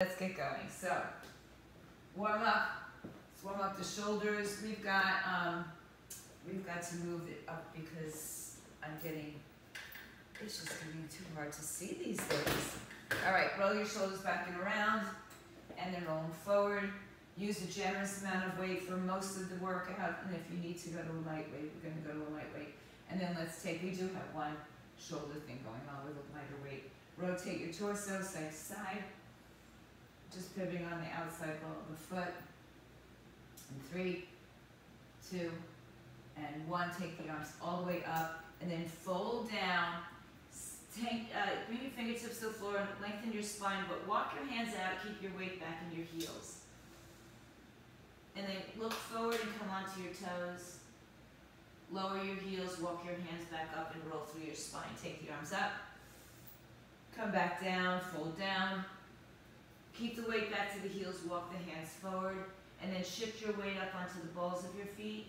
Let's get going. So, warm up. Let's warm up the shoulders. We've got to move it up because it's just getting too hard to see these days. All right, roll your shoulders back and around, and then roll them forward. Use a generous amount of weight for most of the workout, and if you need to go to a light weight, we're going to go to a light weight. And then we do have one shoulder thing going on with a lighter weight. Rotate your torso side to side. Just pivoting on the outside ball of the foot. And 3, 2, and 1. Take the arms all the way up, and then fold down. Bring your fingertips to the floor and lengthen your spine, but walk your hands out. Keep your weight back in your heels. And then look forward and come onto your toes. Lower your heels, walk your hands back up, and roll through your spine. Take the arms up. Come back down, fold down. Keep the weight back to the heels, walk the hands forward, and then shift your weight up onto the balls of your feet.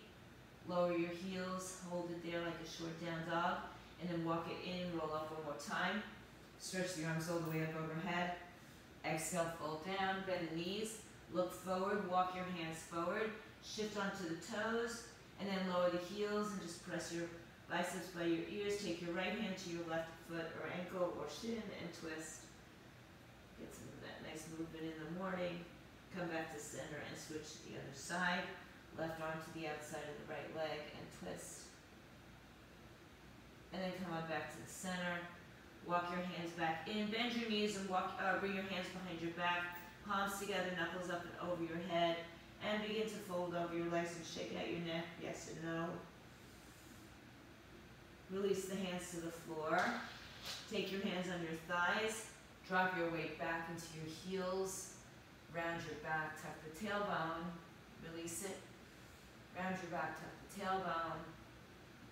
Lower your heels, hold it there like a short down dog, and then walk it in, roll up one more time. Stretch the arms all the way up overhead. Exhale, fold down, bend the knees, look forward, walk your hands forward, shift onto the toes, and then lower the heels and just press your biceps by your ears. Take your right hand to your left foot or ankle or shin and twist. Get some of that nice movement in the morning. Come back to center and switch to the other side. Left arm to the outside of the right leg and twist. And then come up back to the center. Walk your hands back in. Bend your knees and bring your hands behind your back. Palms together, knuckles up and over your head. And begin to fold over your legs and shake out your neck. Yes and no. Release the hands to the floor. Take your hands on your thighs. Drop your weight back into your heels. Round your back, tuck the tailbone. Release it. Round your back, tuck the tailbone.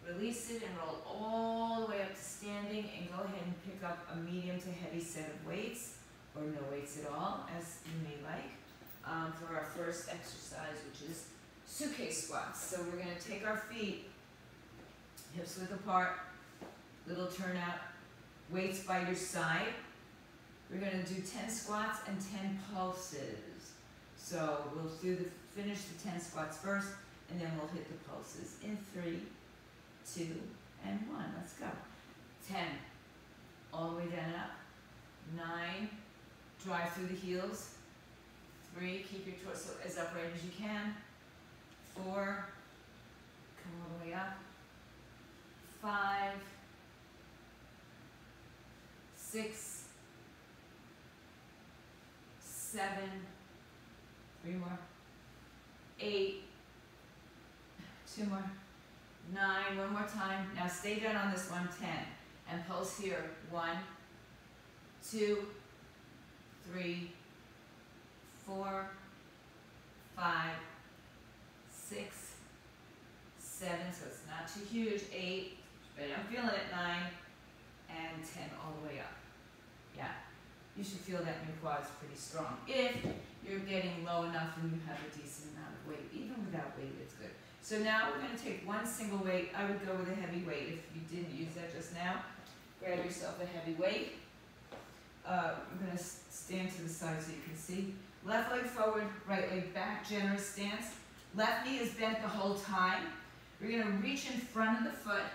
Release it and roll all the way up to standing, and go ahead and pick up a medium to heavy set of weights, or no weights at all, as you may like, for our first exercise, which is suitcase squats. So we're going to take our feet, hips width apart, little turnout, weights by your side. We're going to do 10 squats and 10 pulses. So we'll finish the 10 squats first, and then we'll hit the pulses in 3, 2, and 1. Let's go. 10, all the way down and up. 9, drive through the heels. 3, keep your torso as upright as you can. 4, come all the way up. 5, 6, 7, 3 more, 8, 2 more, 9, one more time. Now stay down on this one, 10, and pulse here. 1, 2, 3, 4, 5, 6, 7, so it's not too huge, 8, but I'm feeling it, 9, and 10 all the way up. Yeah. You should feel that in your quads pretty strong. If you're getting low enough and you have a decent amount of weight, even without weight, it's good. So now we're going to take one single weight. I would go with a heavy weight if you didn't use that just now. Grab yourself a heavy weight. I'm going to stand to the side so you can see. Left leg forward, right leg back, generous stance. Left knee is bent the whole time. We're going to reach in front of the foot,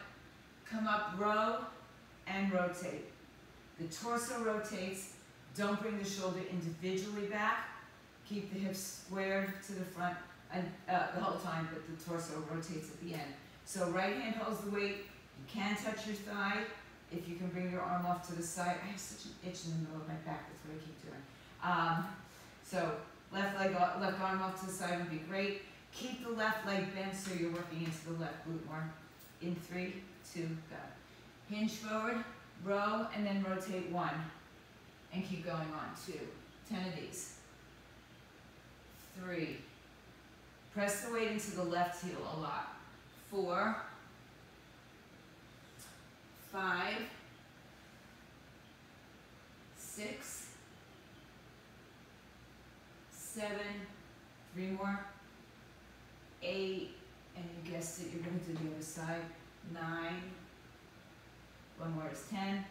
come up, row, and rotate. The torso rotates. Don't bring the shoulder individually back. Keep the hips squared to the front and the whole time, but the torso rotates at the end. So right hand holds the weight. You can touch your thigh. If you can bring your arm off to the side. I have such an itch in the middle of my back. That's what I keep doing. So left arm off to the side would be great. Keep the left leg bent so you're working into the left glute more. In 3, 2, go. Hinge forward, row, and then rotate 1. And keep going on. 2, 10 of these. 3. Press the weight into the left heel a lot. 4, 5, 6, 7, 3 more, 8, and you guessed it, you're going to do the other side. 9, one more is 10,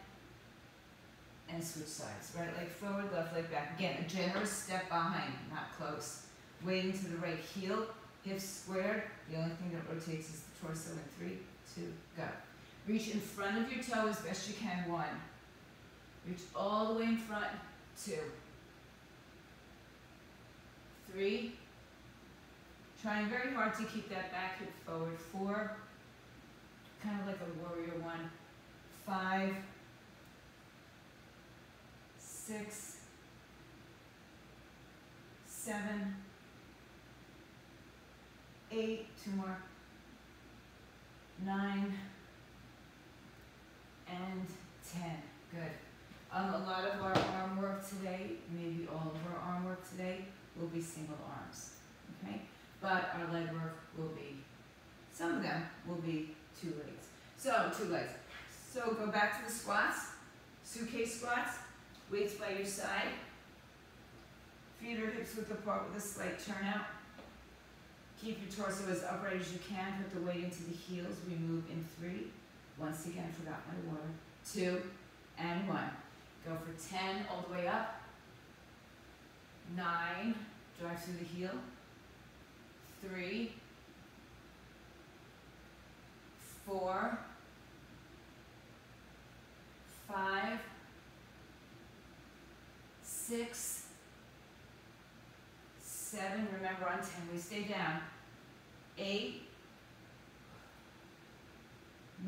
and switch sides. Right leg forward, left leg back. Again, a generous step behind, not close. Weighting to the right heel, hips squared. The only thing that rotates is the torso in 3, 2, go. Reach in front of your toe as best you can, 1. Reach all the way in front, 2. 3. Trying very hard to keep that back hip forward, 4. Kind of like a warrior 1. 5. 6. 7. 8, 2 more, 9, and 10. Good. A lot of our arm work today, maybe all of our arm work today, will be single arms. Okay? But our leg work will be, some of them will be 2 legs. So, 2 legs. So go back to the squats, suitcase squats, weights by your side, feet or hips width apart with a slight turnout. Keep your torso as upright as you can. Put the weight into the heels. We move in 3. Once again, forgot my water. 2 and 1. Go for 10 all the way up. 9. Drive through the heel. 3. 4. 5. 6. 7. Remember on 10 we stay down. 8,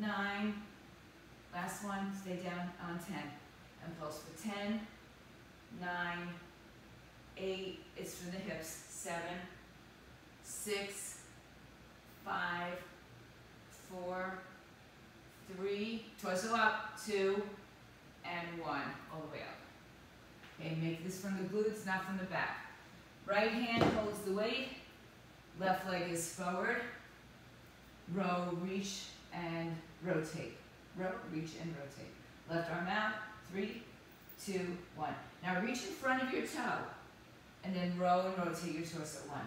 9, last one, stay down on 10. And pulse for 10, 9, 8, it's from the hips, 7, 6, 5, 4, 3, torso up, 2, and 1, all the way up. Okay, make this from the glutes, not from the back. Right hand holds the weight. Left leg is forward. Row, reach, and rotate. Row, reach, and rotate. Left arm out. 3, 2, 1. Now reach in front of your toe. And then row and rotate your torso. 1,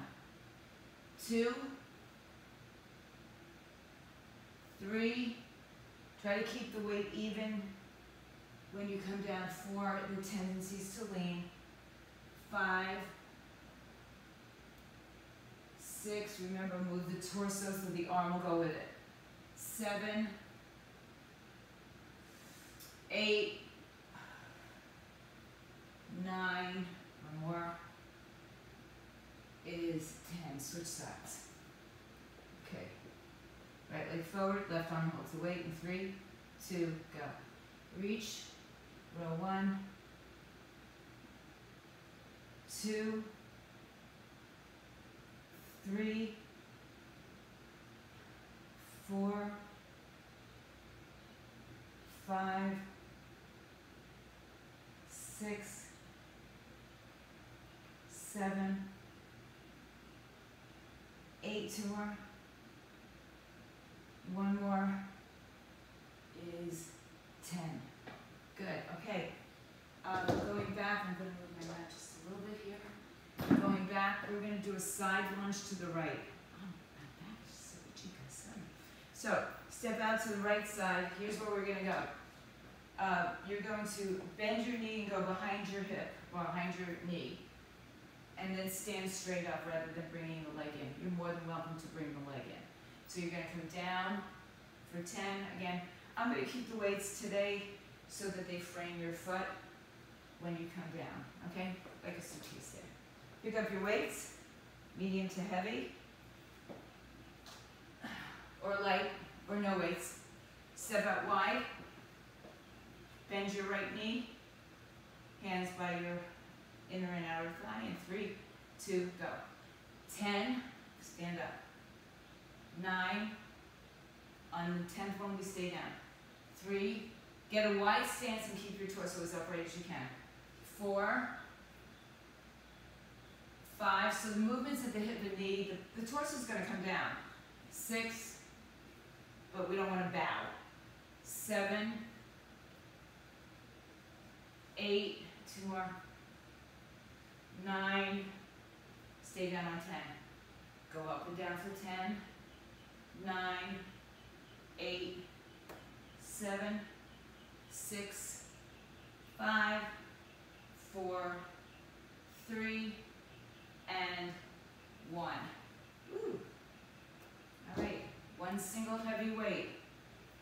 2, 3. Try to keep the weight even when you come down. 4, the tendencies to lean. 5, 6, remember, move the torso so the arm will go with it. 7, 8, 9, one more, is 10. Switch sides. Okay. Right leg forward, left arm holds the weight in 3, 2, go. Reach, row 1, 2, 3, 4, 5, 6, 7, 8, 2 more. 1 more is 10. Good, okay. Going back, I'm going to move my mat just a little bit here. Going back, we're going to do a side lunge to the right. Oh, my back is so itchy, guys. So, step out to the right side. Here's where we're going to go. You're going to bend your knee and go behind your hip, behind your knee. And then stand straight up rather than bringing the leg in. You're more than welcome to bring the leg in. So you're going to come down for 10. Again, I'm going to keep the weights today so that they frame your foot when you come down, okay? Like a suitcase there. Pick up your weights, medium to heavy, or light, or no weights. Step out wide, bend your right knee, hands by your inner and outer thigh, and 3, 2, go. 10, stand up. 9, on the 10th one we stay down. 3, get a wide stance and keep your torso as upright as you can. 4, 5, so the movements at the hip and knee, the torso is going to come down. 6, but we don't want to bow. 7, 8, 2 more. 9, stay down on 10. Go up and down for 10. 9, 8, 7, 6, 5, 4, 3, and 1. Woo. All right, one single heavy weight,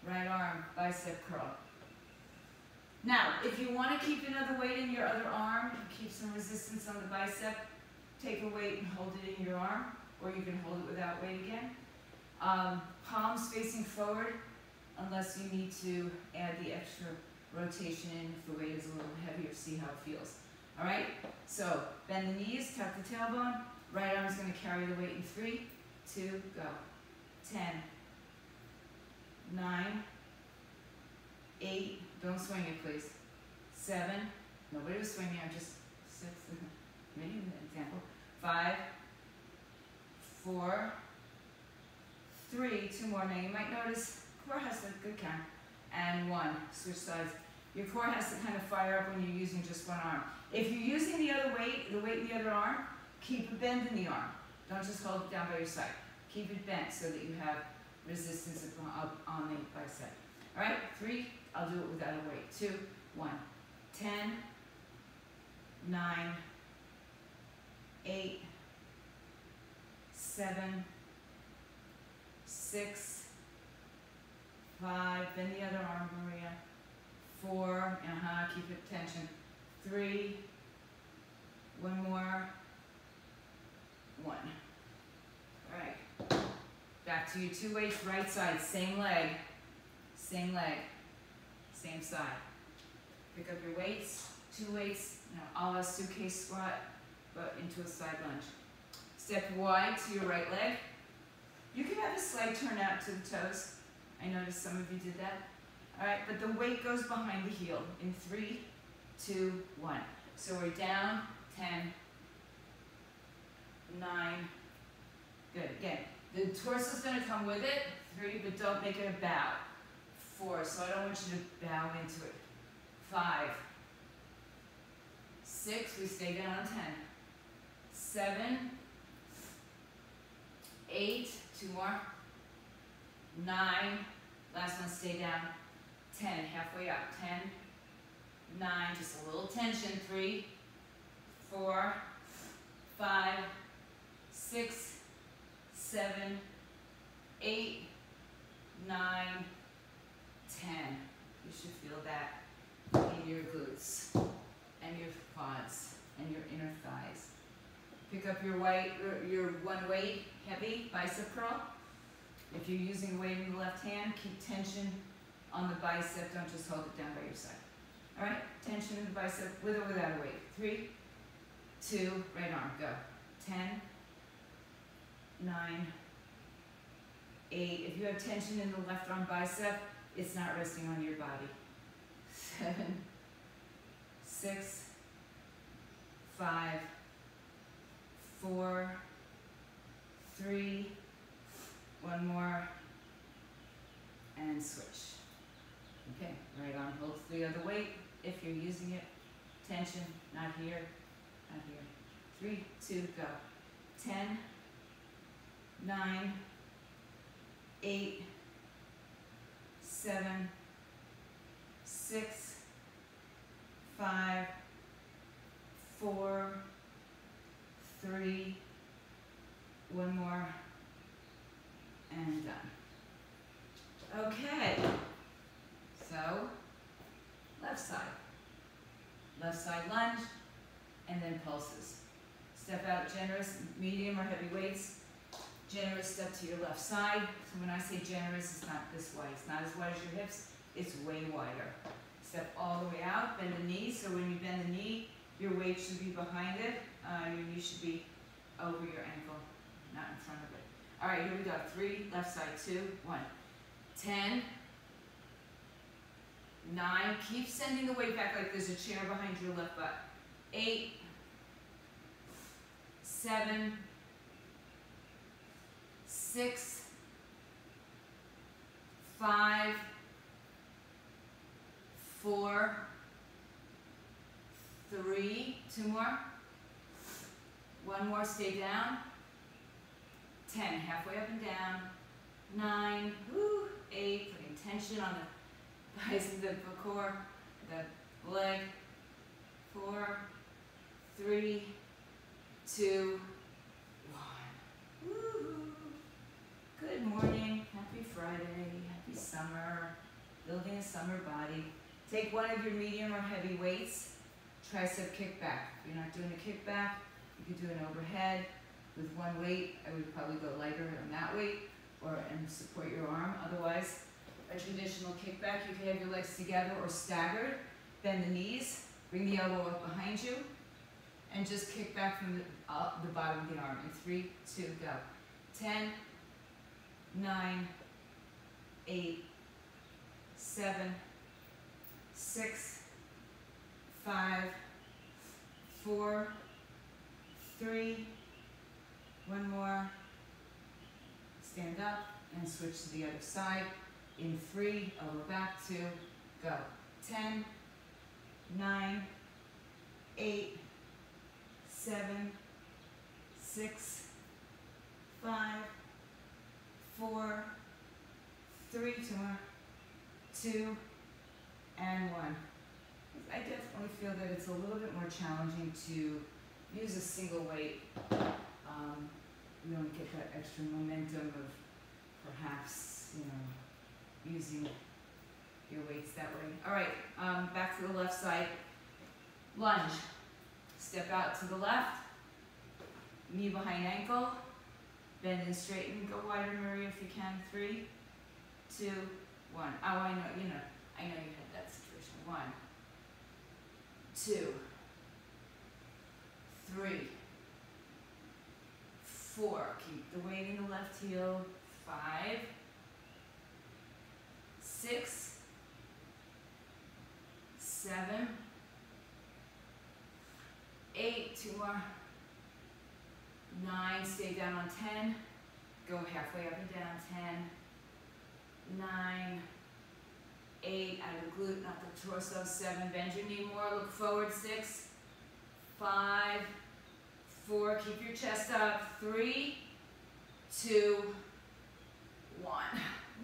right arm, bicep curl. Now, if you want to keep another weight in your other arm, keep some resistance on the bicep, take a weight and hold it in your arm, or you can hold it without weight again. Palms facing forward, unless you need to add the extra rotation in if the weight is a little heavier, see how it feels. All right, so bend the knees, tuck the tailbone, right arm is going to carry the weight in 3, 2, go. 10, 9, 8, don't swing it please, 7, nobody was swinging, I'm just making an example, 5, 4, 3, 2 more. Now you might notice core has a good count, and 1, switch sides. Your core has to kind of fire up when you're using just one arm. If you're using the other weight, the weight in the other arm, keep a bend in the arm. Don't just hold it down by your side. Keep it bent so that you have resistance up on the bicep. All right, 3, I'll do it without a weight. 2, 1, 10, 9, 8, 7, 6, 5, bend the other arm, Maria. 4, keep it tension. 3, one more, 1. All right, back to your 2 weights, right side, same leg, same side. Pick up your weights, 2 weights, a la suitcase squat, but into a side lunge. Step wide to your right leg. You can have a slight turn out to the toes. I noticed some of you did that. All right, but the weight goes behind the heel in 3, 2, 1. So we're down, 10, 9, good. Again, the torso's gonna come with it, 3, but don't make it a bow. 4, so I don't want you to bow into it. 5, 6, we stay down on 10. 7, 8, 2 more. 9, last one, stay down. 10, halfway up. 10, 9, just a little tension. 3, 4, 5, 6, 7, 8, 9, 10. You should feel that in your glutes and your quads and your inner thighs. Pick up your one weight, heavy bicep curl. If you're using weight in the left hand, keep tension on the bicep. Don't just hold it down by your side. All right, tension in the bicep with or without a weight. 3, 2, right arm, go. 10, 9, 8. If you have tension in the left arm bicep, it's not resting on your body. 7, 6, 5, 4, 3, one more, and switch. Okay, right arm holds the other weight if you're using it. Tension, not here, not here. 3, 2, go. 10, 9, 8, 7, 6, 5, 4, 3, one more, and done. Okay, so left side lunge, and then pulses. Step out generous, medium or heavy weights. Generous step to your left side. So when I say generous, it's not this wide. It's not as wide as your hips, it's way wider. Step all the way out, bend the knee. So when you bend the knee, your weight should be behind it. Your knee should be over your ankle, not in front of it. All right, here we go. 3, left side, 2, 1. 10, 9, keep sending the weight back like there's a chair behind your left butt. 8, 7, 6, 5, 4, 3, 2 more. One more, stay down. 10, halfway up and down. 9, 8, putting tension on the bicep, the core, the leg. 4, 3, 2, 1. Woo-hoo. Good morning, happy Friday, happy summer, building a summer body. Take one of your medium or heavy weights, tricep kickback. If you're not doing a kickback, you could do an overhead with one weight. I would probably go lighter on that weight and support your arm. Otherwise, a traditional kickback, you can have your legs together or staggered. Bend the knees, bring the elbow up behind you, and just kick back from the bottom of the arm. In 3, 2, go. 10, 9, 8, 7, 6, 5, 4, 3, one more. Stand up and switch to the other side. In 3, elbow back, 2, go. 10, 9, 8, 7, 6, 5, 4, 3, 2 more, 2, and 1. I definitely feel that it's a little bit more challenging to use a single weight. You don't get that extra momentum of perhaps, using your weights that way. All right, back to the left side. Lunge. Step out to the left. Knee behind ankle. Bend and straighten. Go wider, Maria, if you can. 3, 2, 1. Oh, I know you had that situation. 1, 2, 3, 4. Keep the weight in the left heel. 5, 6, 7, 8. 2 more. 9. Stay down on 10. Go halfway up and down. 10, 9, 8. Out of the glute, not the torso. 7. Bend your knee more. Look forward. 6, 5, 4. Keep your chest up. 3, 2, 1.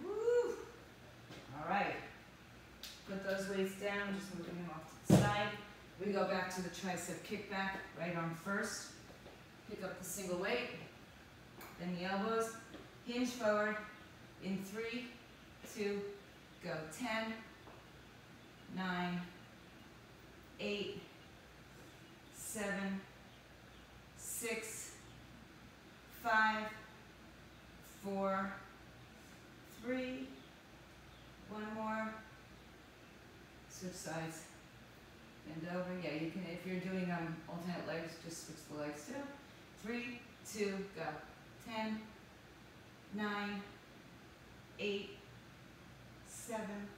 Woo! All right. Put those weights down. Just moving them off to the side. We go back to the tricep kickback. Right arm first. Pick up the single weight. Then the elbows. Hinge forward. In 3, 2, go. 10, 9, 8, 7, 6, 5, 4, 3, one more. Switch sides. Bend over. Yeah, you can, if you're doing alternate legs, just switch the legs too. 3, 2, go. 10, 9, 8, 7,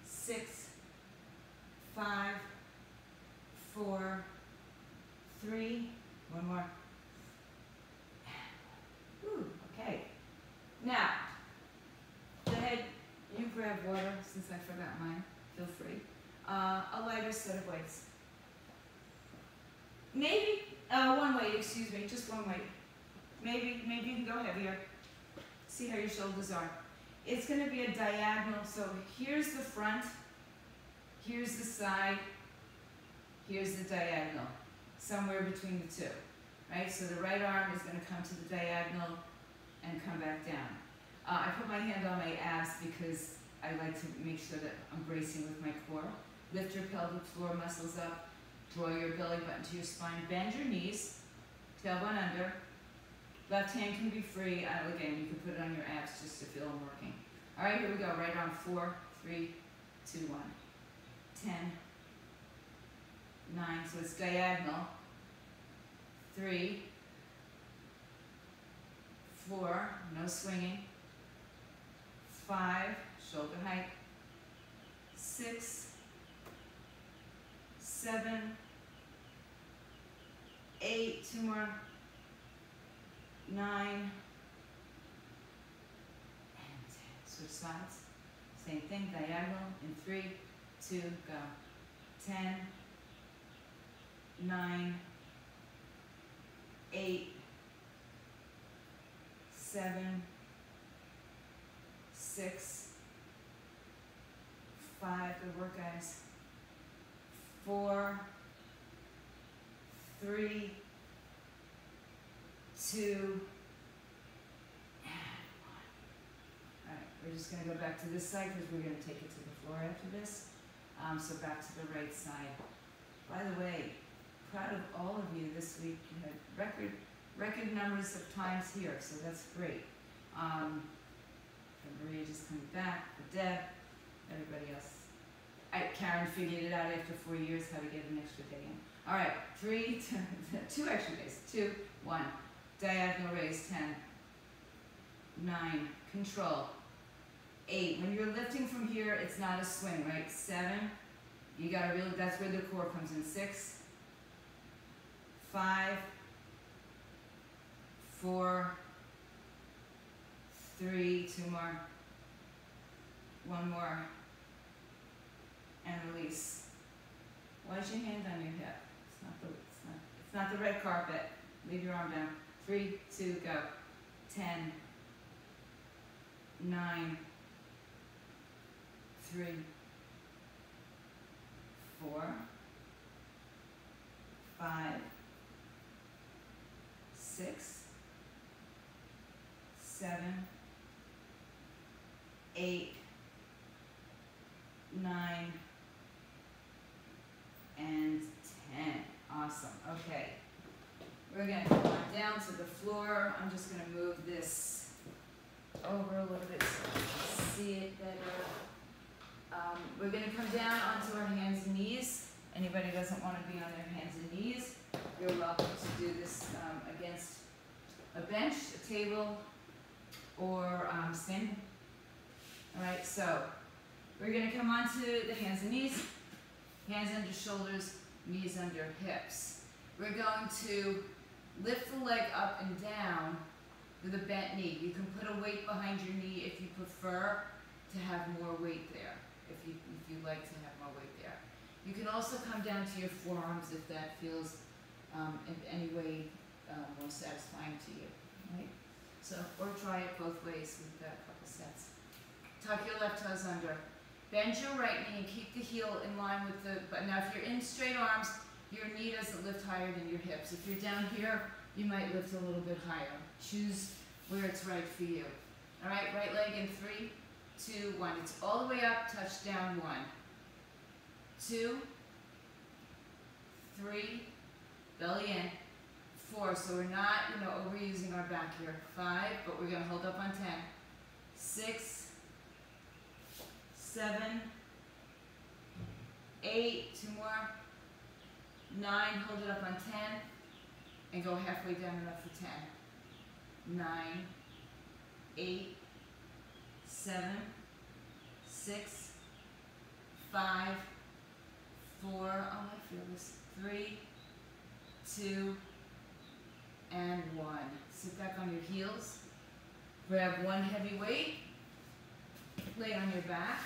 6, 5, 4, 3, one more. Whew, okay. Now, go ahead, you grab water since I forgot mine. Feel free. A lighter set of weights. Maybe one weight, excuse me, just one weight. Maybe you can go heavier. See how your shoulders are. It's going to be a diagonal, so here's the front, here's the side, here's the diagonal, somewhere between the two, right? So the right arm is going to come to the diagonal and come back down. I put my hand on my abs because I like to make sure that I'm bracing with my core. Lift your pelvic floor muscles up, draw your belly button to your spine, bend your knees, tailbone under. Left hand can be free. Again, you can put it on your abs just to feel them working. All right, here we go. Right arm, 4, 3, 2, 1. 10, 9, so it's diagonal. 3, 4, no swinging. 5, shoulder height. 6, 7, 8, 2 more. 9, and 10. Switch sides. Same thing, diagonal in 3, 2, go. 10, 9, 8, 7, 6, 5, good work guys. 4, 3, 2, and 1. Alright, we're just going to go back to this side because we're going to take it to the floor after this. So back to the right side. By the way, proud of all of you this week. You had record numbers of times here, so that's great. And Maria just coming back, for Deb, everybody else. Karen figured it out after 4 years how to get an extra day in. All right, 2 extra days. 2, 1. Diagonal raise, 10. 9. Control. 8. When you're lifting from here, it's not a swing, right? 7. You gotta really, that's where the core comes in. 6. 5. 4. 3. 2 more. 1 more. And release. Why's your hand on your hip? It's not the red carpet. Leave your arm down. 3, 2, go. 10, 9, 3, 4, 5, 6, 7, 8, 9, and 10. Awesome. Okay. We're going to come on down to the floor. I'm just going to move this over a little bit so you can see it better. We're going to come down onto our hands and knees. Anybody who doesn't want to be on their hands and knees, you're welcome to do this against a bench, a table, or standing. All right, so we're going to come onto the hands and knees, hands under shoulders, knees under hips. We're going to lift the leg up and down with a bent knee. You can put a weight behind your knee if you prefer to have more weight there, if you like to have more weight there. You can also come down to your forearms if that feels in any way more satisfying to you, right? So, or try it both ways. We've got a couple sets. Tuck your left toes under. Bend your right knee and keep the heel in line with the, but now if you're in straight arms, your knee doesn't lift higher than your hips. If you're down here, you might lift a little bit higher. Choose where it's right for you. All right, right leg in 3, 2, 1. It's all the way up, touch down 1. 2, 3, belly in. 4, so we're not, overusing our back here. 5, but we're gonna hold up on 10. 6, 7, 8, 2 more. 9, hold it up on 10, and go halfway down and up for 10. 9, 8, 7, 6, 5, 4, oh I feel this, 3, 2, and 1. Sit back on your heels, grab one heavy weight, lay on your back.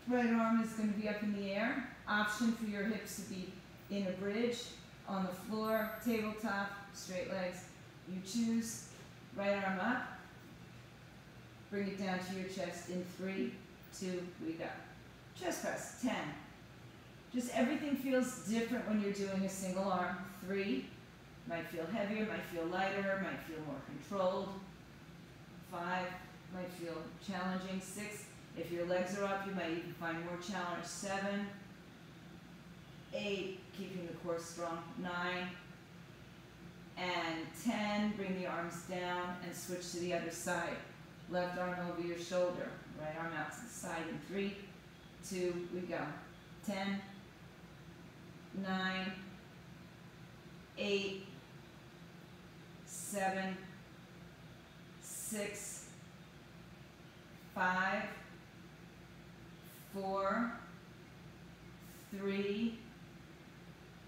Right arm is going to be up in the air. Option for your hips to be in a bridge, on the floor, tabletop, straight legs. You choose. Right arm up. Bring it down to your chest in 3, 2, we go. Chest press, 10. Just everything feels different when you're doing a single arm. 3, might feel heavier, might feel lighter, might feel more controlled. 5, might feel challenging. 6, if your legs are up, you might even find more challenge. 7, 8, keeping the core strong. 9, and 10, bring the arms down and switch to the other side. Left arm over your shoulder, right arm out to the side in 3, 2, we go. 10, 9, 8, 7, 6, 5, 4, 3,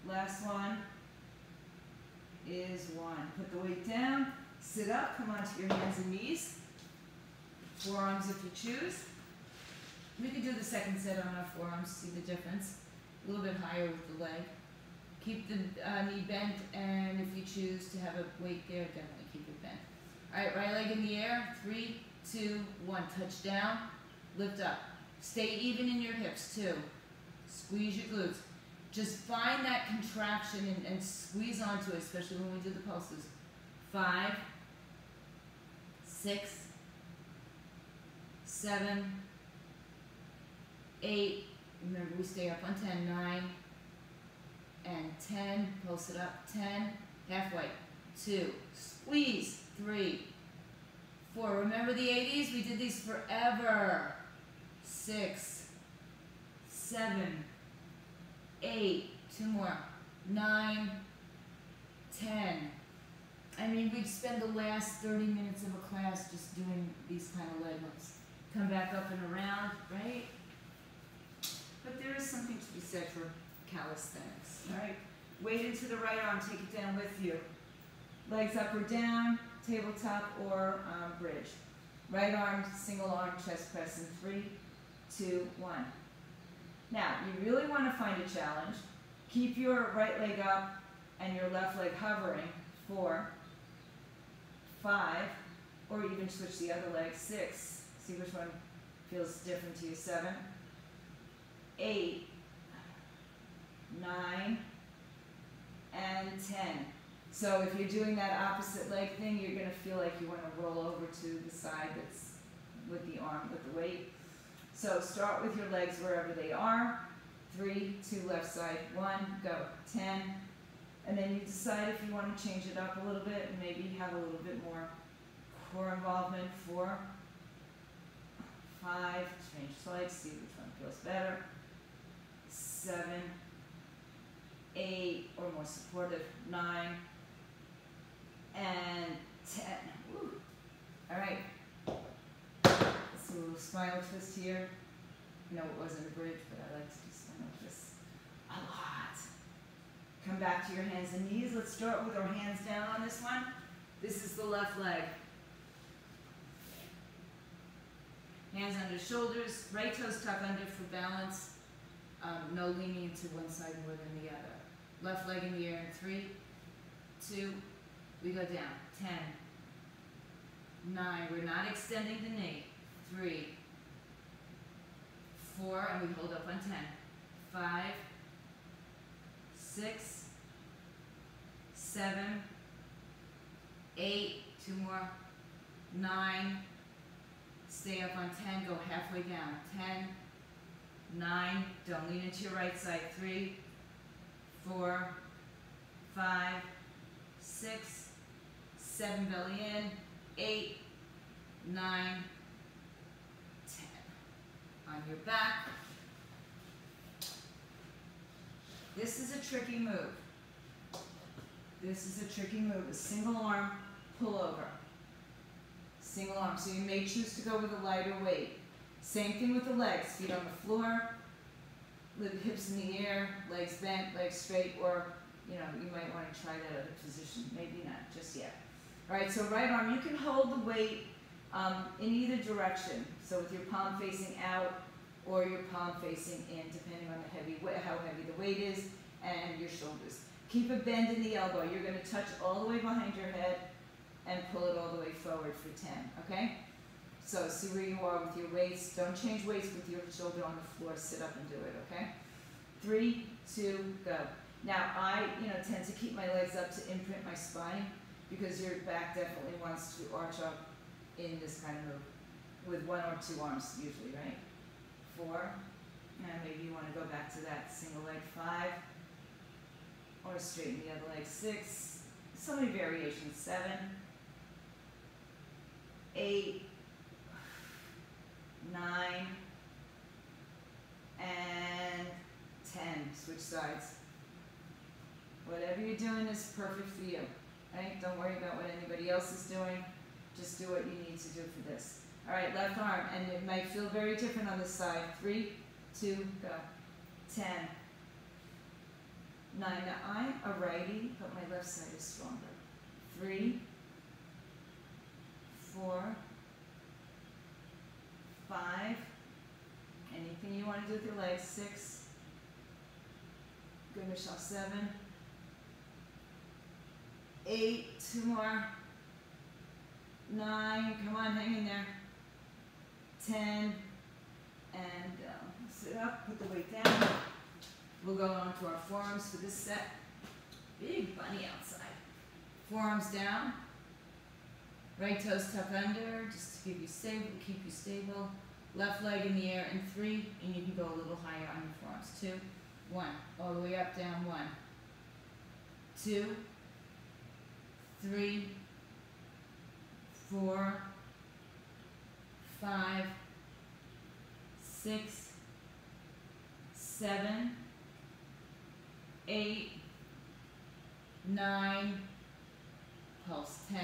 last one is 1. Put the weight down, sit up, come onto your hands and knees, forearms if you choose. We could do the second set on our forearms, see the difference. A little bit higher with the leg. Keep the knee bent, and if you choose to have a weight there, definitely keep it bent. All right, right leg in the air, 3, 2, 1, touch down, lift up. Stay even in your hips too. Squeeze your glutes. Just find that contraction and squeeze onto it, especially when we do the pulses. 5, 6, 7, 8. Remember, we stay up on 10. 9 and 10. Pulse it up. 10. Halfway. 2. Squeeze. 3, 4. Remember the 80s? We did these forever. 6, 7, 8. 2 more. 9, 10. I mean, we'd spend the last 30 minutes of a class just doing these kind of leg lifts. Come back up and around, right? But there is something to be said for calisthenics, all right? Weight into the right arm, take it down with you. Legs up or down, tabletop or bridge. Right arm, single arm, chest press in 3, 2, 1. Now, you really want to find a challenge. Keep your right leg up and your left leg hovering. 4, 5, or even switch the other leg. 6, see which one feels different to you. 7, 8, 9, and 10. So if you're doing that opposite leg thing, you're going to feel like you want to roll over to the side that's with the arm, with the weight. So start with your legs wherever they are. 3, 2, left side, 1, go. 10. And then you decide if you want to change it up a little bit and maybe have a little bit more core involvement. 4, 5, change legs, see which one feels better. 7, 8, or more supportive. 9, and 10. Woo. All right. Let's do a little spinal twist here. No, it wasn't a bridge, but I like to do spinal twists a lot. Come back to your hands and knees. Let's start with our hands down on this one. This is the left leg. Hands under shoulders, right toes tuck under for balance. No leaning to one side more than the other. Left leg in the air in 3, 2, we go down. 10, 9, we're not extending the knee. 3, 4, and we hold up on 10. 5, 6, 7, 8, 2 more. 9, stay up on 10, go halfway down. 10, 9, don't lean into your right side. 3, 4, 5, 6, 7, belly in. 8, 9, 10. On your back. This is a tricky move. This is a tricky move. A single arm pull over. Single arm. So you may choose to go with a lighter weight. Same thing with the legs. Feet on the floor, hips in the air, legs bent, legs straight, or you might want to try that other position. Maybe not just yet. All right, so right arm, you can hold the weight in either direction. So with your palm facing out or your palm facing in, depending on how heavy the weight is and your shoulders. Keep a bend in the elbow. You're going to touch all the way behind your head and pull it all the way forward for 10, okay? So see where you are with your weights. Don't change weights with your shoulder on the floor. Sit up and do it, okay? 3, 2, go. Now I, tend to keep my legs up to imprint my spine because your back definitely wants to arch up in this kind of move with 1 or 2 arms usually, right? 4, and maybe you want to go back to that single leg. 5, or straighten the other leg. 6, so many variations. 7, 8, 9, and 10. Switch sides. Whatever you're doing is perfect for you. Right? Don't worry about what anybody else is doing. Just do what you need to do for this. All right, left arm, and it might feel very different on this side. 3, 2, go. 10, 9. Now I'm a righty, but my left side is stronger. 3, 4, 5. Anything you want to do with your legs. 6. Good, Michelle. 7, 8. 2 more. 9. Come on, hang in there. 10, And sit up, put the weight down. We'll go on to our forearms for this set. Big bunny outside. Forearms down. Right toes tuck under, just to keep you stable. Left leg in the air in 3, and you can go a little higher on your forearms. 2, 1, all the way up, down, 1, 2, 3, 4, 5, 6, 7, 8, 9, pulse, 10,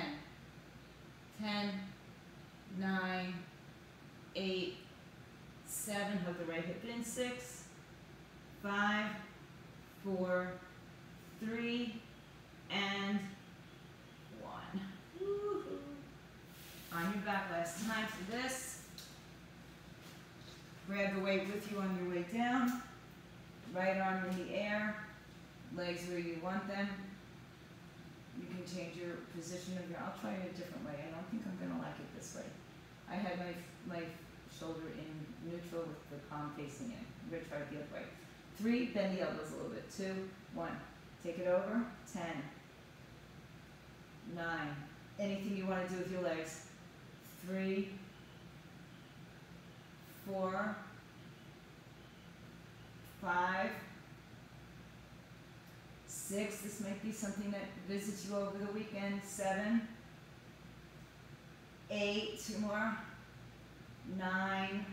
10, 9, 8, 7, hook the right hip in, 6, 5, 4, 3, and 1. Woo-hoo. On your back last time for this. Grab the weight with you on your way down. Right arm in the air, legs where you want them. You can change your position of your, I'll try it a different way. I don't think I'm gonna like it this way. I had my shoulder in neutral with the palm facing in. I'm gonna try it the other way. 3, bend the elbows a little bit. 2, 1, take it over. 10, 9, anything you wanna do with your legs. 3, 4, 5, 6, this might be something that visits you over the weekend. 7, 8, 2 more, 9,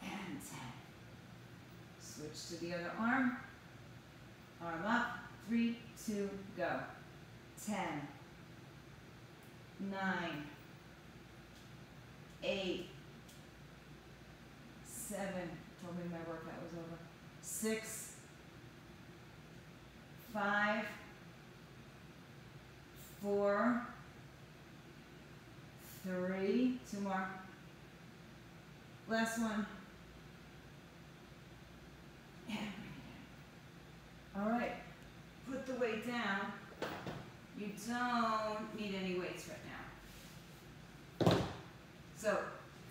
and 10. Switch to the other arm. Arm up. 3, 2, go. 10, 9, 8, 7, told me my workout was over. 6, 5, 4, 3, 2 more. Last one. And bring it in. All right, put the weight down. You don't need any weights right now. So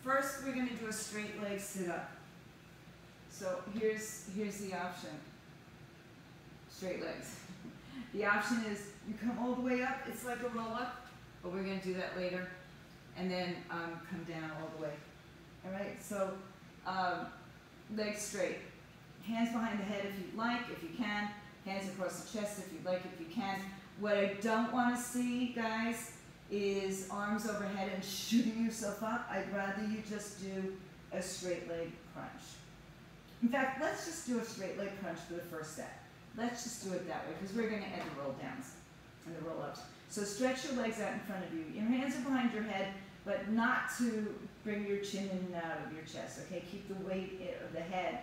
first we're going to do a straight leg sit up. So here's the option. Straight legs. The option is you come all the way up, it's like a roll up, but we're going to do that later. And then come down all the way. All right, so legs straight. Hands behind the head if you'd like, if you can. Hands across the chest if you'd like, if you can. What I don't want to see, guys, is arms overhead and shooting yourself up. I'd rather you just do a straight leg crunch. In fact, let's just do a straight leg crunch for the first set. Let's just do it that way, because we're going to add the roll downs and the roll ups. So stretch your legs out in front of you. Your hands are behind your head, but not to bring your chin in and out of your chest, okay? Keep the weight of the head.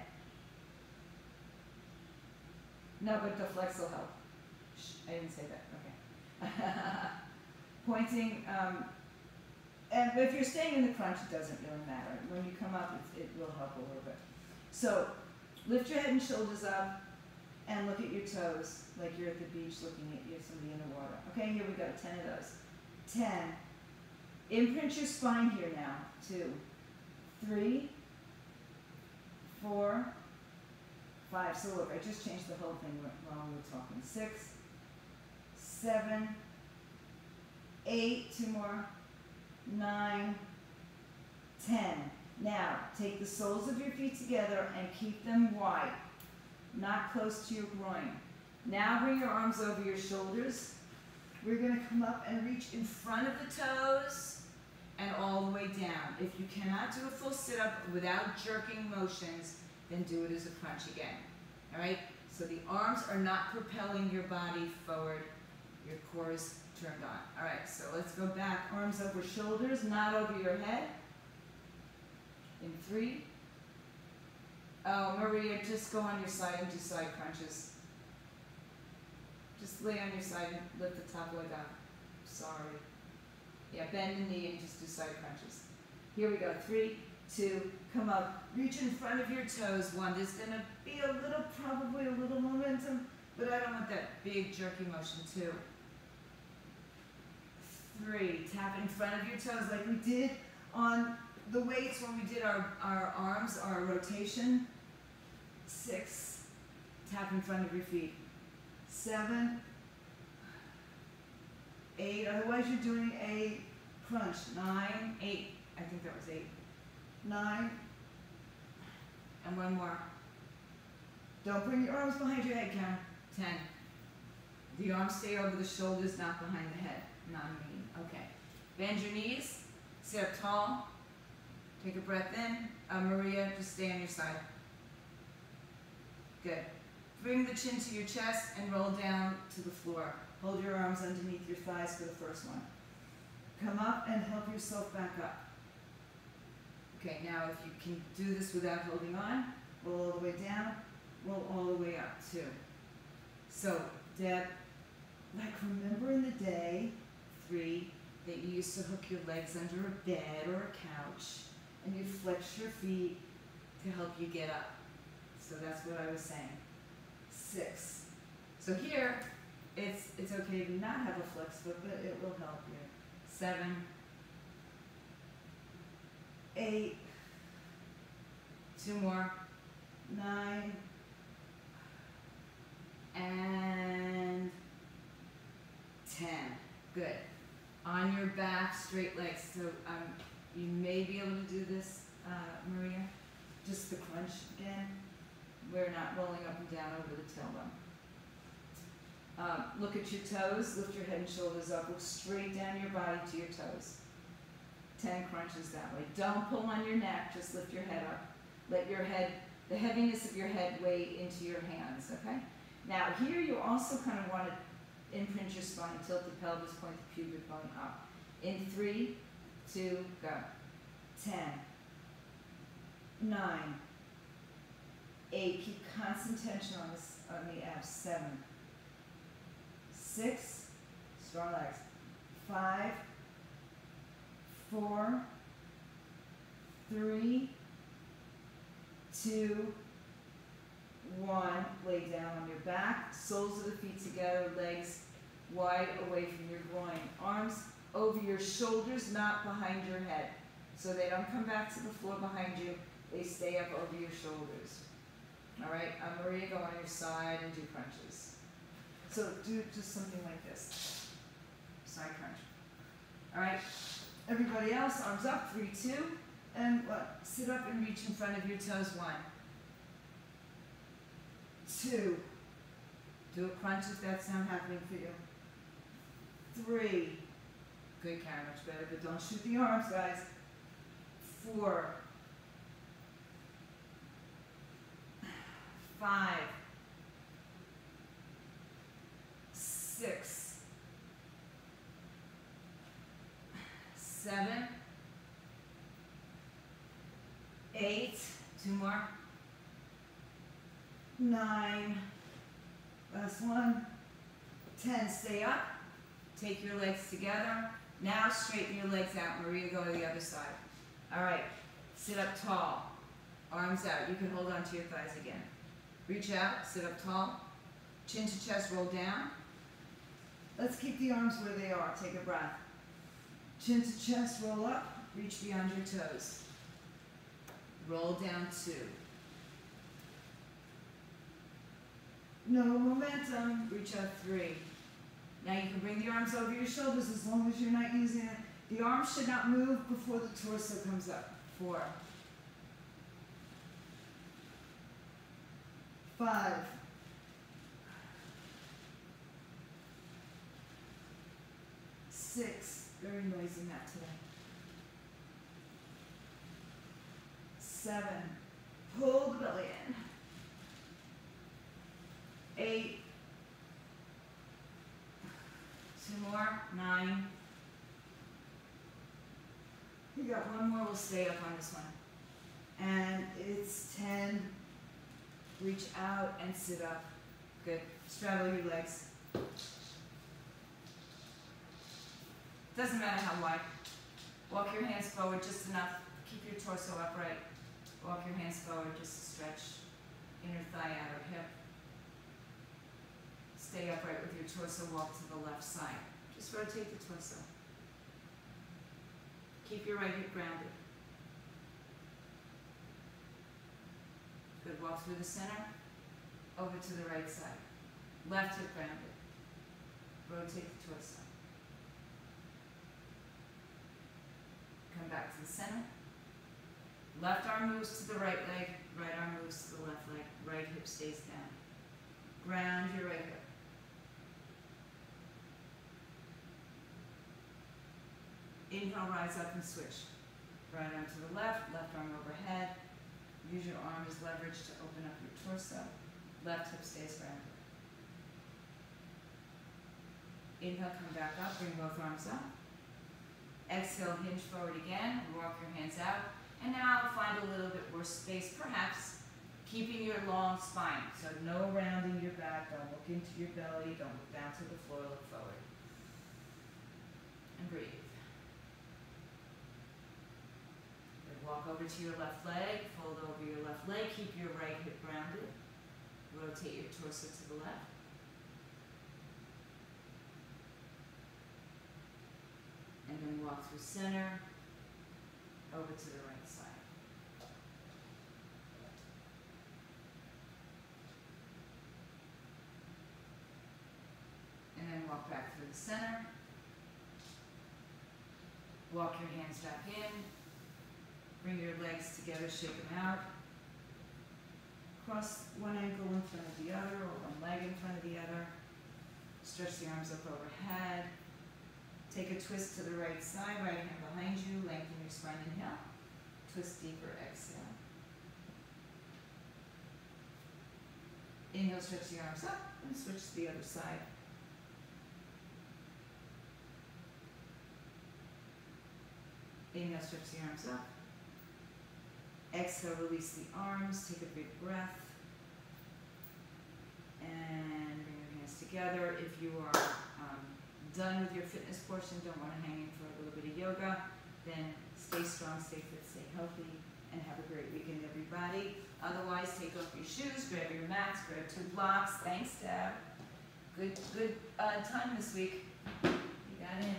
No, but the flex will help. Shh, I didn't say that, okay. Pointing, and if you're staying in the crunch, it doesn't really matter. When you come up, it will help a little bit. So lift your head and shoulders up and look at your toes like you're at the beach looking at somebody in the water. Okay, here we go, 10 of those. 10. Imprint your spine here now. 2, 3, 4, 5. So look, I just changed the whole thing while we were talking. 6, 7, 8, 2 more, 9, 10. Now, take the soles of your feet together and keep them wide, not close to your groin. Now bring your arms over your shoulders. We're going to come up and reach in front of the toes and all the way down. If you cannot do a full sit-up without jerking motions, then do it as a crunch again. All right? So the arms are not propelling your body forward. Your core is turned on. All right, so let's go back. Arms over shoulders, not over your head. In 3. Oh, Maria, just go on your side and do side crunches. Just lay on your side and lift the top leg up. Sorry. Yeah, bend the knee and just do side crunches. Here we go. 3, 2, come up. Reach in front of your toes. 1. There's going to be probably a little momentum, but I don't want that big jerky motion. 2, 3, tap in front of your toes like we did on the weights when we did our arms, our rotation, 6, tap in front of your feet, 7, 8, otherwise you're doing a crunch, 9, 8, I think that was 8, 9, and one more. Don't bring your arms behind your head, Karen. 10. The arms stay over the shoulders, not behind the head. Non-mean. Okay. Bend your knees. Sit up tall. Take a breath in. Maria, just stay on your side. Good. Bring the chin to your chest and roll down to the floor. Hold your arms underneath your thighs for the first one. Come up and help yourself back up. Okay, now if you can do this without holding on, roll all the way down, roll all the way up too. So, Deb, like remember in the day, 3, that you used to hook your legs under a bed or a couch, and you'd flex your feet to help you get up. So that's what I was saying. 6. So here, it's okay to not have a flex foot, but it will help you. 7, 8, 2 more, 9, and 10. Good. On your back, straight legs. So you may be able to do this, Maria. Just the crunch again. We're not rolling up and down over the tailbone. Look at your toes. Lift your head and shoulders up. Look straight down your body to your toes. 10 crunches that way. Don't pull on your neck. Just lift your head up. Let your head, the heaviness of your head weigh into your hands, okay? Now here you also kind of want to imprint your spine, tilt the pelvis, point the pubic bone up. In 3, 2, go. 10, 9, 8, keep constant tension on the abs. 7, 6, strong legs. 5, 4, 3, 2, 1, lay down on your back, soles of the feet together, legs wide away from your groin. Arms over your shoulders, not behind your head. So they don't come back to the floor behind you, they stay up over your shoulders. All right, Maria, go on your side and do crunches. So do just something like this, side crunch. All right, everybody else, arms up, 3, 2, and what? Sit up and reach in front of your toes, 1, 2, do a crunch if that's not happening for you. 3, good, Karen, much better, but don't shoot the arms, guys. 4, 5, 6, 7, 8, 2 more, 9, last one, 10, stay up, take your legs together, now straighten your legs out, Maria, go to the other side. All right, sit up tall, arms out, you can hold on to your thighs again. Reach out, sit up tall, chin to chest, roll down. Let's keep the arms where they are, take a breath. Chin to chest, roll up, reach beyond your toes. Roll down 2. No momentum, reach out 3. Now you can bring the arms over your shoulders as long as you're not using it. The arms should not move before the torso comes up. 4, 5, 6, very noisy mat today. 7, pull the belly in. 8, 2 more, 9. You got 1 more, we'll stay up on this one. And it's 10. Reach out and sit up. Good. Straddle your legs. Doesn't matter how wide. Walk your hands forward just enough. Keep your torso upright. Walk your hands forward just to stretch inner thigh, outer hip. Stay upright with your torso. Walk to the left side. Just rotate the torso. Keep your right hip grounded. Good, walk through the center, over to the right side. Left hip grounded. Rotate the torso. Come back to the center. Left arm moves to the right leg, right arm moves to the left leg, right hip stays down. Ground your right hip. Inhale, rise up and switch. Right arm to the left arm overhead. Use your arm as leverage to open up your torso. Left hip stays grounded. Inhale, come back up, bring both arms up. Exhale, hinge forward again, walk your hands out. And now find a little bit more space, perhaps keeping your long spine. So no rounding your back, don't look into your belly, don't look down to the floor, look forward. And breathe. Then walk over to your left leg, fold over your left leg, keep your right hip grounded. Rotate your torso to the left. And then walk through center, over to the right side. And then walk back through the center. Walk your hands back in. Bring your legs together, shake them out. Cross one ankle in front of the other, or one leg in front of the other. Stretch the arms up overhead. Take a twist to the right side, right hand behind you, lengthen your spine, inhale. Twist deeper, exhale. Inhale, stretch the arms up, and switch to the other side. Inhale, stretch the arms up. Exhale, release the arms, take a big breath. And bring your hands together. If you are done with your fitness portion, don't want to hang in for a little bit of yoga, then stay strong, stay fit, stay healthy, and have a great weekend, everybody. Otherwise, take off your shoes, grab your mats, grab 2 blocks. Thanks, Deb. Good time this week. You got in.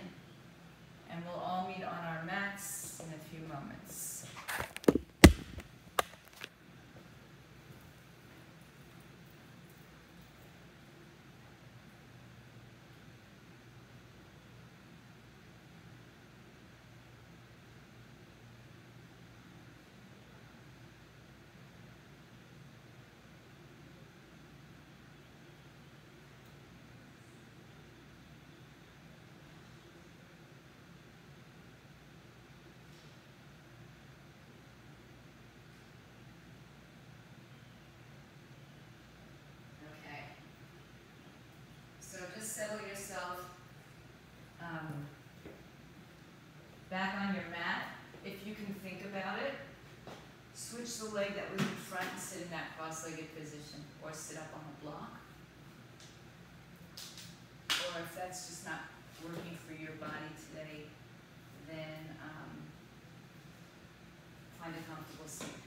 And we'll all meet on our mats in a few moments. So just settle yourself back on your mat. If you can think about it, switch the leg that was in front and sit in that cross-legged position, or sit up on the block. Or if that's just not working for your body today, then find a comfortable seat.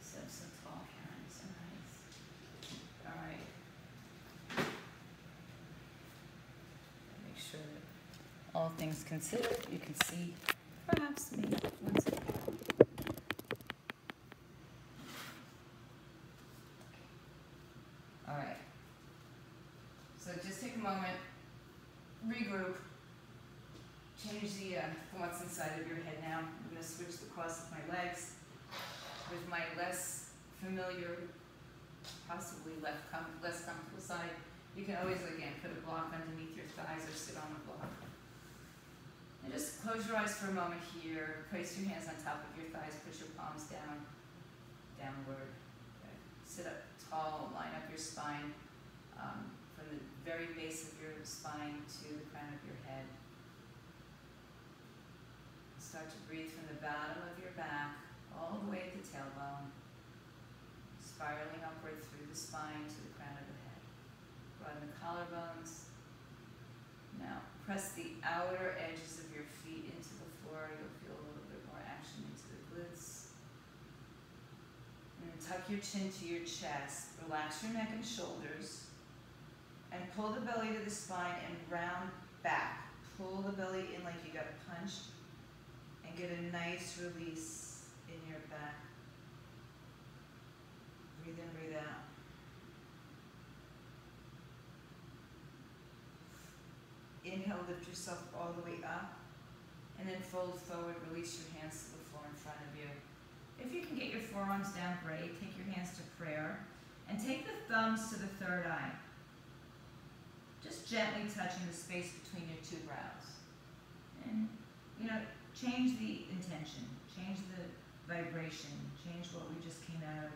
So tall, Karen, so nice. All right. Sure that all things considered, you can see perhaps me. One second. All right. So just take a moment, regroup, change the thoughts inside of your head now. I'm going to switch the cross of my legs with my less familiar, possibly less comfortable side. You can always, again, put a block underneath your thighs or sit on a block. And just close your eyes for a moment here. Place your hands on top of your thighs. Put your palms down, downward. Okay. Sit up tall. Line up your spine from the very base of your spine to the crown of your head. Start to breathe from the bottom of your back all the way at the tailbone, spiraling upward through the spine to the crown of the head. Broaden the collarbones. Now, press the outer edges of your feet into the floor. You'll feel a little bit more action into the glutes. And then tuck your chin to your chest. Relax your neck and shoulders. And pull the belly to the spine and round back. Pull the belly in like you got punched. And get a nice release in your back. Inhale, lift yourself all the way up. And then fold forward, release your hands to the floor in front of you. If you can get your forearms down, great. Take your hands to prayer. And take the thumbs to the third eye. Just gently touching the space between your two brows. And, change the intention. Change the vibration. Change what we just came out of.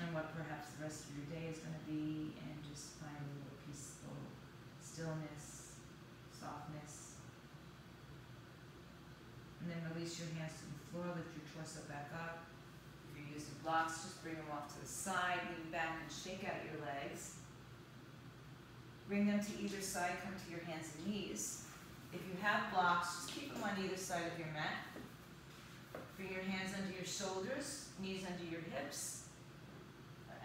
And what perhaps the rest of your day is going to be. And just find a little peaceful stillness, softness. And then release your hands to the floor, lift your torso back up. If you're using blocks, just bring them off to the side, lean back and shake out your legs. Bring them to either side, come to your hands and knees. If you have blocks, just keep them on either side of your mat. Bring your hands under your shoulders, knees under your hips.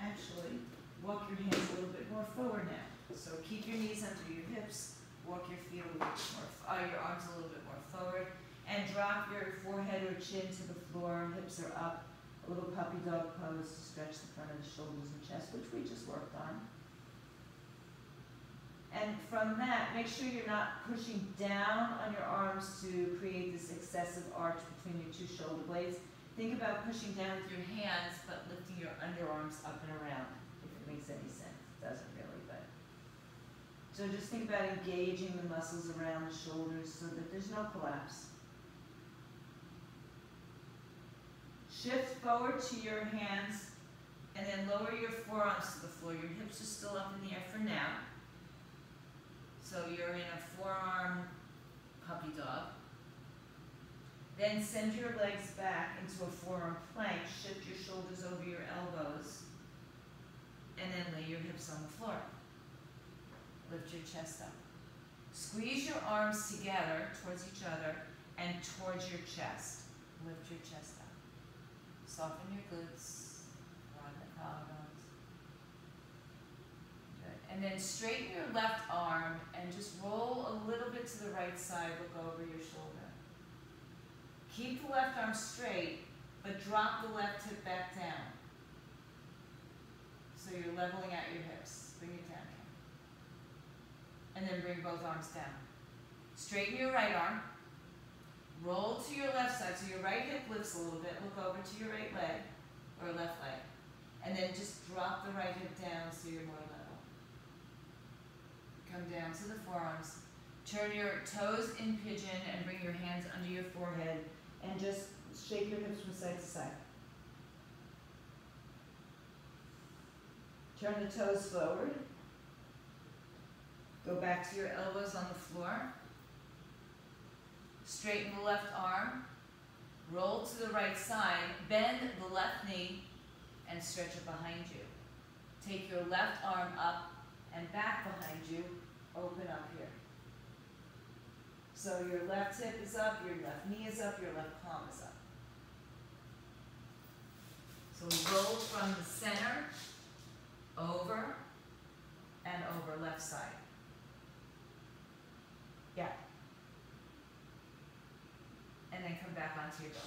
Actually, walk your hands a little bit more forward now. So keep your knees under your hips, walk your feet a little bit more, your arms a little bit more forward. And drop your forehead or chin to the floor, hips are up. A little puppy dog pose to stretch the front of the shoulders and chest, which we just worked on. And from that, make sure you're not pushing down on your arms to create this excessive arch between your two shoulder blades. Think about pushing down with your hands, but lifting your underarms up and around, if it makes any sense. It doesn't really, but. So just think about engaging the muscles around the shoulders so that there's no collapse. Shift forward to your hands and then lower your forearms to the floor. Your hips are still up in the air for now. So you're in a forearm puppy dog. Then send your legs back into a forearm plank. Shift your shoulders over your elbows. And then lay your hips on the floor. Lift your chest up. Squeeze your arms together towards each other and towards your chest. Lift your chest up. Soften your glutes, broaden the collarbones. Good. And then straighten your left arm and just roll a little bit to the right side, look over your shoulder. Keep the left arm straight, but drop the left hip back down. So you're leveling out your hips. Bring it down. And then bring both arms down. Straighten your right arm. Roll to your left side, so your right hip lifts a little bit. Look over to your right leg, or left leg. And then just drop the right hip down so you're more level. Come down to the forearms. Turn your toes in pigeon and bring your hands under your forehead. And just shake your hips from side to side. Turn the toes forward. Go back to your elbows on the floor. Straighten the left arm, roll to the right side, bend the left knee, and stretch it behind you. Take your left arm up and back behind you, open up here. So your left hip is up, your left knee is up, your left palm is up. So roll from the center, over, and over left side. Yeah. And then come back onto your belly.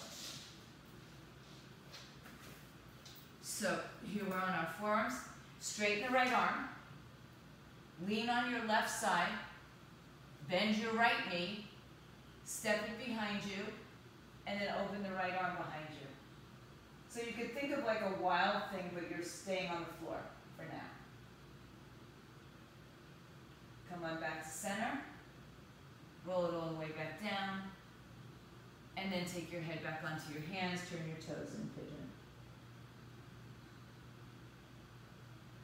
So here we're on our forearms. Straighten the right arm. Lean on your left side. Bend your right knee. Step it behind you. And then open the right arm behind you. So you could think of like a wild thing, but you're staying on the floor for now. Come on back to center. Roll it all the way back down. And then take your head back onto your hands, turn your toes in pigeon.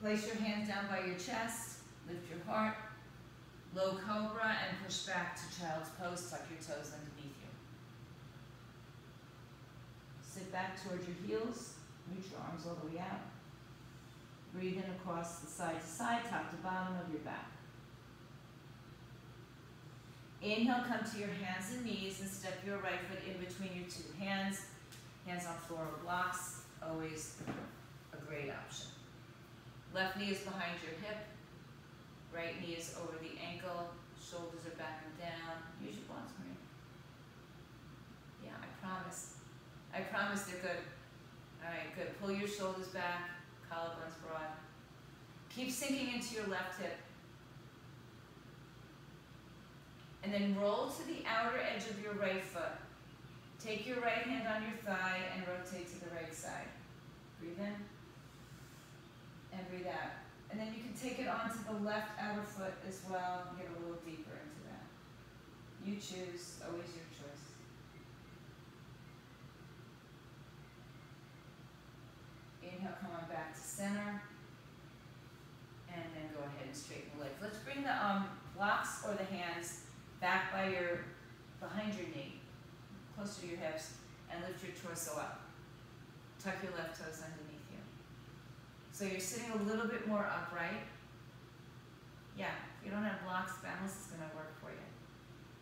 Place your hands down by your chest, lift your heart, low cobra, and push back to child's pose, tuck your toes underneath you. Sit back towards your heels, reach your arms all the way out. Breathe in across the side to side, top to bottom of your back. Inhale, come to your hands and knees and step your right foot in between your two hands. Hands on floor or blocks, always a great option. Left knee is behind your hip. Right knee is over the ankle. Shoulders are back and down. Use your blocks, Marie. Yeah, I promise. I promise they're good. All right, good. Pull your shoulders back, collarbones broad. Keep sinking into your left hip. And then roll to the outer edge of your right foot. Take your right hand on your thigh and rotate to the right side. Breathe in and breathe out. And then you can take it onto the left outer foot as well and get a little deeper into that. You choose, always your choice. Inhale, come on back to center. And then go ahead and straighten the legs. Let's bring the blocks or the hands back by behind your knee, close to your hips, and lift your torso up. Tuck your left toes underneath you. So you're sitting a little bit more upright. Yeah, if you don't have blocks, balance is going to work for you.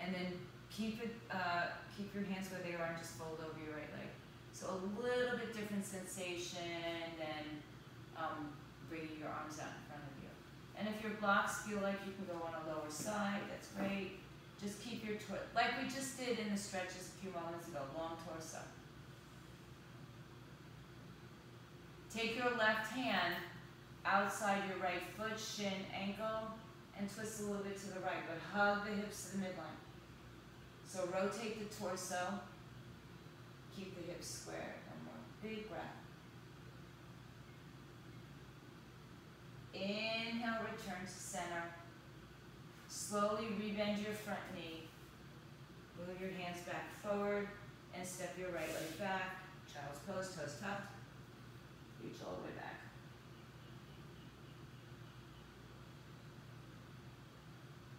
And then keep your hands where they are and just fold over your right leg. So a little bit different sensation than bringing your arms out in front of you. And if your blocks feel like you can go on a lower side, that's great. Just keep your like we just did in the stretches a few moments ago, long torso. Take your left hand outside your right foot, shin, ankle, and twist a little bit to the right, but hug the hips to the midline. So rotate the torso, keep the hips square. One more big breath. Inhale, return to center. Slowly rebend your front knee. Move your hands back forward and step your right leg back. Child's pose, toes tucked. Reach all the way back.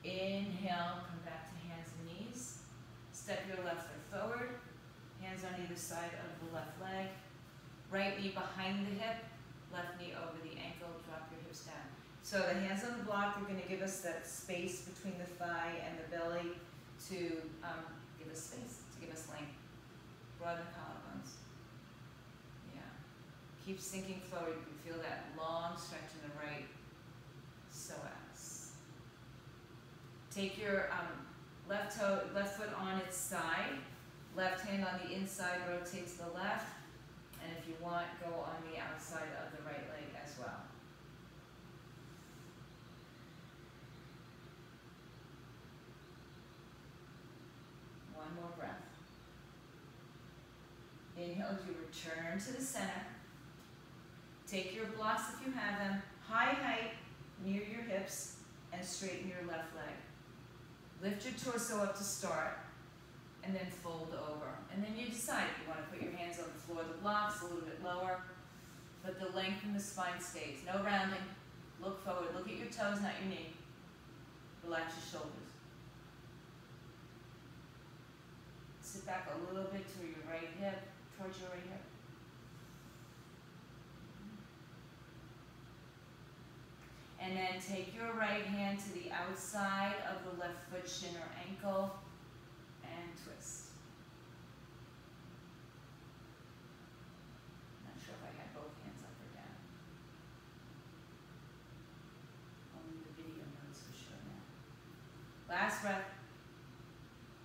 Inhale, come back to hands and knees. Step your left foot forward. Hands on either side of the left leg. Right knee behind the hip. Left knee over the ankle. Drop your hips down. So the hands on the block are going to give us that space between the thigh and the belly to give us space, to give us length. Broaden the collarbones. Yeah. Keep sinking forward. You can feel that long stretch in the right psoas. Take your left foot on its side. Left hand on the inside, rotate to the left. And if you want, go on the outside of the right leg as well. One more breath. Inhale as you return to the center. Take your blocks if you have them, high height near your hips, and straighten your left leg. Lift your torso up to start, and then fold over. And then you decide if you want to put your hands on the floor, the blocks a little bit lower, but the length in the spine stays. No rounding. Look forward. Look at your toes, not your knee. Relax your shoulders. Sit back a little bit to your right hip, towards your right hip. And then take your right hand to the outside of the left foot, shin or ankle, and twist. Not sure if I had both hands up or down. Only the video knows for sure now. Last breath.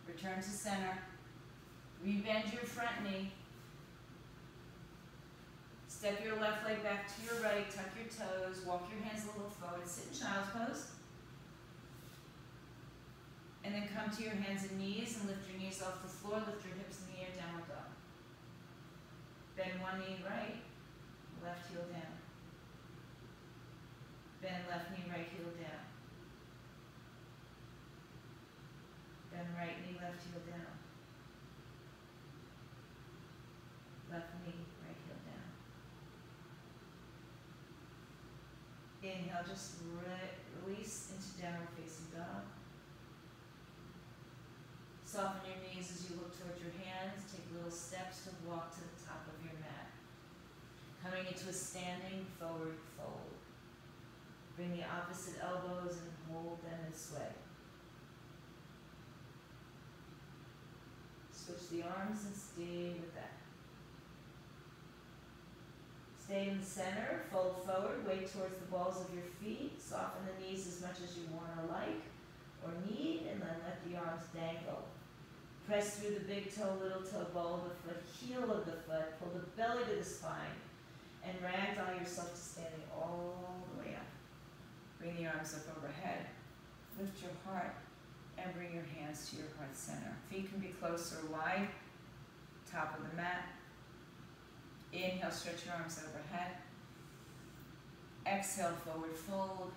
Return to center. Rebend your front knee. Step your left leg back to your right, tuck your toes, walk your hands a little forward, sit in child's pose. And then come to your hands and knees and lift your knees off the floor, lift your hips in the air, downward dog. Bend one knee right, left heel down. Bend left knee, right heel down. Bend right knee, left heel down. Left knee, right heel down. Inhale, just release into downward facing dog. Soften your knees as you look towards your hands. Take little steps to walk to the top of your mat. Coming into a standing forward fold. Bring the opposite elbows and hold them and sway. Switch the arms and stay with that. Stay in the center, fold forward, weight towards the balls of your feet. Soften the knees as much as you want or like or need, and then let the arms dangle. Press through the big toe, little toe, ball of the foot, heel of the foot. Pull the belly to the spine and ragdoll yourself to standing all the way up. Bring the arms up overhead. Lift your heart And bring your hands to your heart center. Feet can be close or wide. Top of the mat. Inhale, stretch your arms overhead. Exhale, forward fold.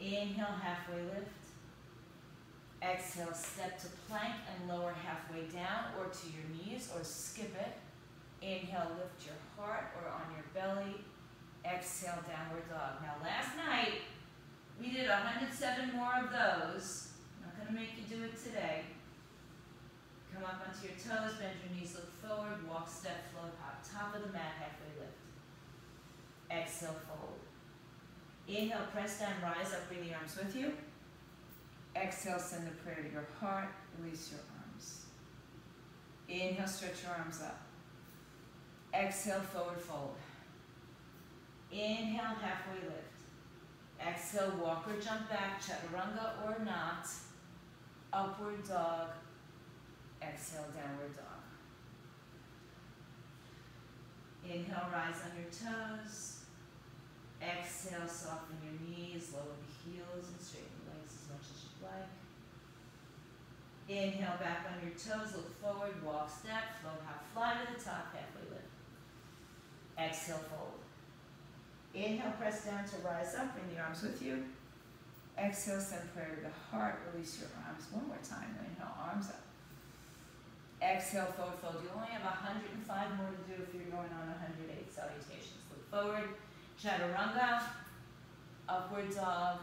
Inhale, halfway lift. Exhale, step to plank and lower halfway down or to your knees or skip it. Inhale, lift your heart or on your belly. Exhale, downward dog. Now last night, we did 107 more of those. I'm not going to make you do it today. Come up onto your toes, bend your knees, look forward, walk, step, float, hop. Top of the mat, halfway lift. Exhale, fold. Inhale, press down, rise up, bring the arms with you. Exhale, send the prayer to your heart, release your arms. Inhale, stretch your arms up. Exhale, forward fold. Inhale, halfway lift. Exhale, walk or jump back, chaturanga or not. Upward dog. Exhale, downward dog. Inhale, rise on your toes. Exhale, soften your knees, lower the heels, and straighten the legs as much as you'd like. Inhale, back on your toes, look forward, walk, step, float, hop, fly to the top, halfway lift. Exhale, fold. Inhale, press down to rise up, bring the arms with you. Exhale, send prayer to the heart, release your arms. One more time, inhale, arms up. Exhale, forward fold. You only have 105 more to do if you're going on 108 salutations. Look forward, chaturanga, upward dog,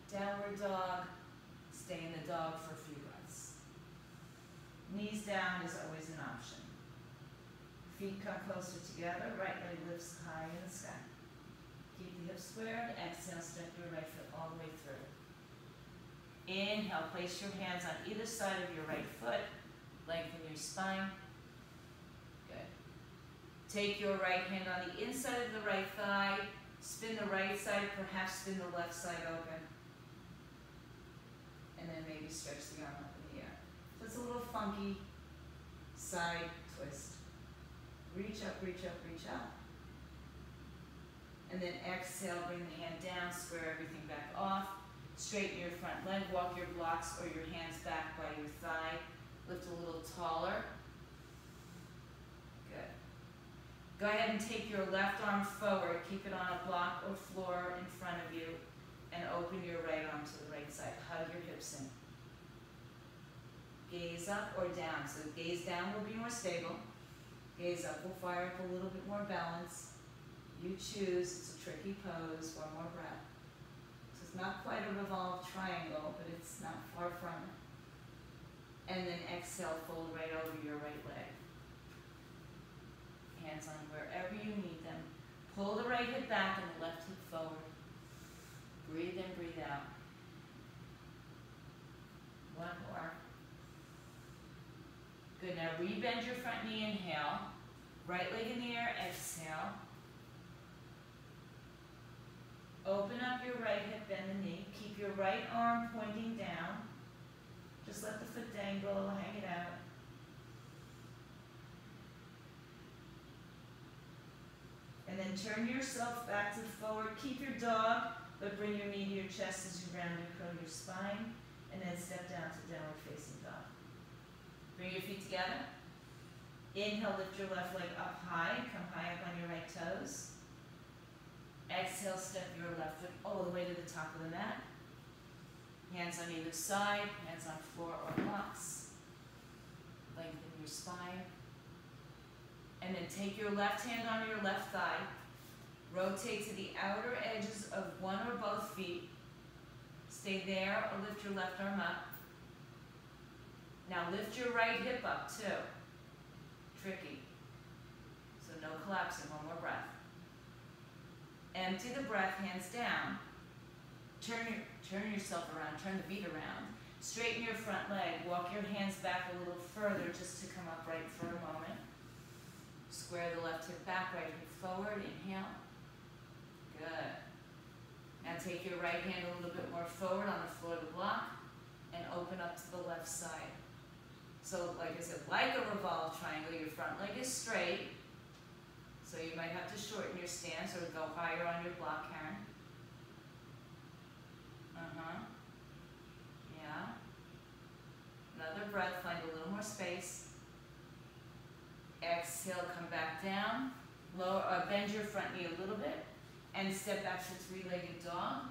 downward dog. Stay in the dog for a few breaths. Knees down is always an option. Feet come closer together, right leg lifts high in the sky. Keep the hips squared, exhale, step your right foot all the way through. Inhale, place your hands on either side of your right foot, lengthen your spine. Good. Take your right hand on the inside of the right thigh, spin the right side, perhaps spin the left side open. And then maybe stretch the arm up in the air. So it's a little funky side twist. Reach up, reach up, reach up. And then exhale, bring the hand down, square everything back off. Straighten your front leg, walk your blocks or your hands back by your thigh. Lift a little taller. Good. Go ahead and take your left arm forward. Keep it on a block or floor in front of you. And open your right arm to the right side. Hug your hips in. Gaze up or down. So gaze down will be more stable. Gaze up will fire up a little bit more balance. You choose. It's a tricky pose. One more breath. So it's not quite a revolved triangle, but it's not far from it. And then exhale, fold right over your right leg. Hands on wherever you need them. Pull the right hip back and the left hip forward. Breathe in, breathe out. One more. Good, now rebend your front knee, inhale. Right leg in the air, exhale. Open up your right hip, bend the knee. Keep your right arm pointing down. Just let the foot dangle, hang it out. And then turn yourself back to forward. Keep your dog, but bring your knee to your chest as you round and curl your spine. And then step down to downward facing dog. Bring your feet together. Inhale, lift your left leg up high. Come high up on your right toes. Exhale, step your left foot all the way to the top of the mat. Hands on either side, hands on floor or blocks. Lengthen your spine. And then take your left hand on your left thigh. Rotate to the outer edges of one or both feet. Stay there or lift your left arm up. Now lift your right hip up too. Tricky. So no collapsing, one more breath. Empty the breath, hands down. Turn yourself around, turn the feet around. Straighten your front leg, walk your hands back a little further just to come upright for a moment. Square the left hip back, right hip forward, inhale. Good. Now take your right hand a little bit more forward on the floor of the block and open up to the left side. So like I said, like a revolved triangle, your front leg is straight. So you might have to shorten your stance or go higher on your block, Karen. another breath, find a little more space. Exhale, come back down. Bend your front knee a little bit and step back to three-legged dog.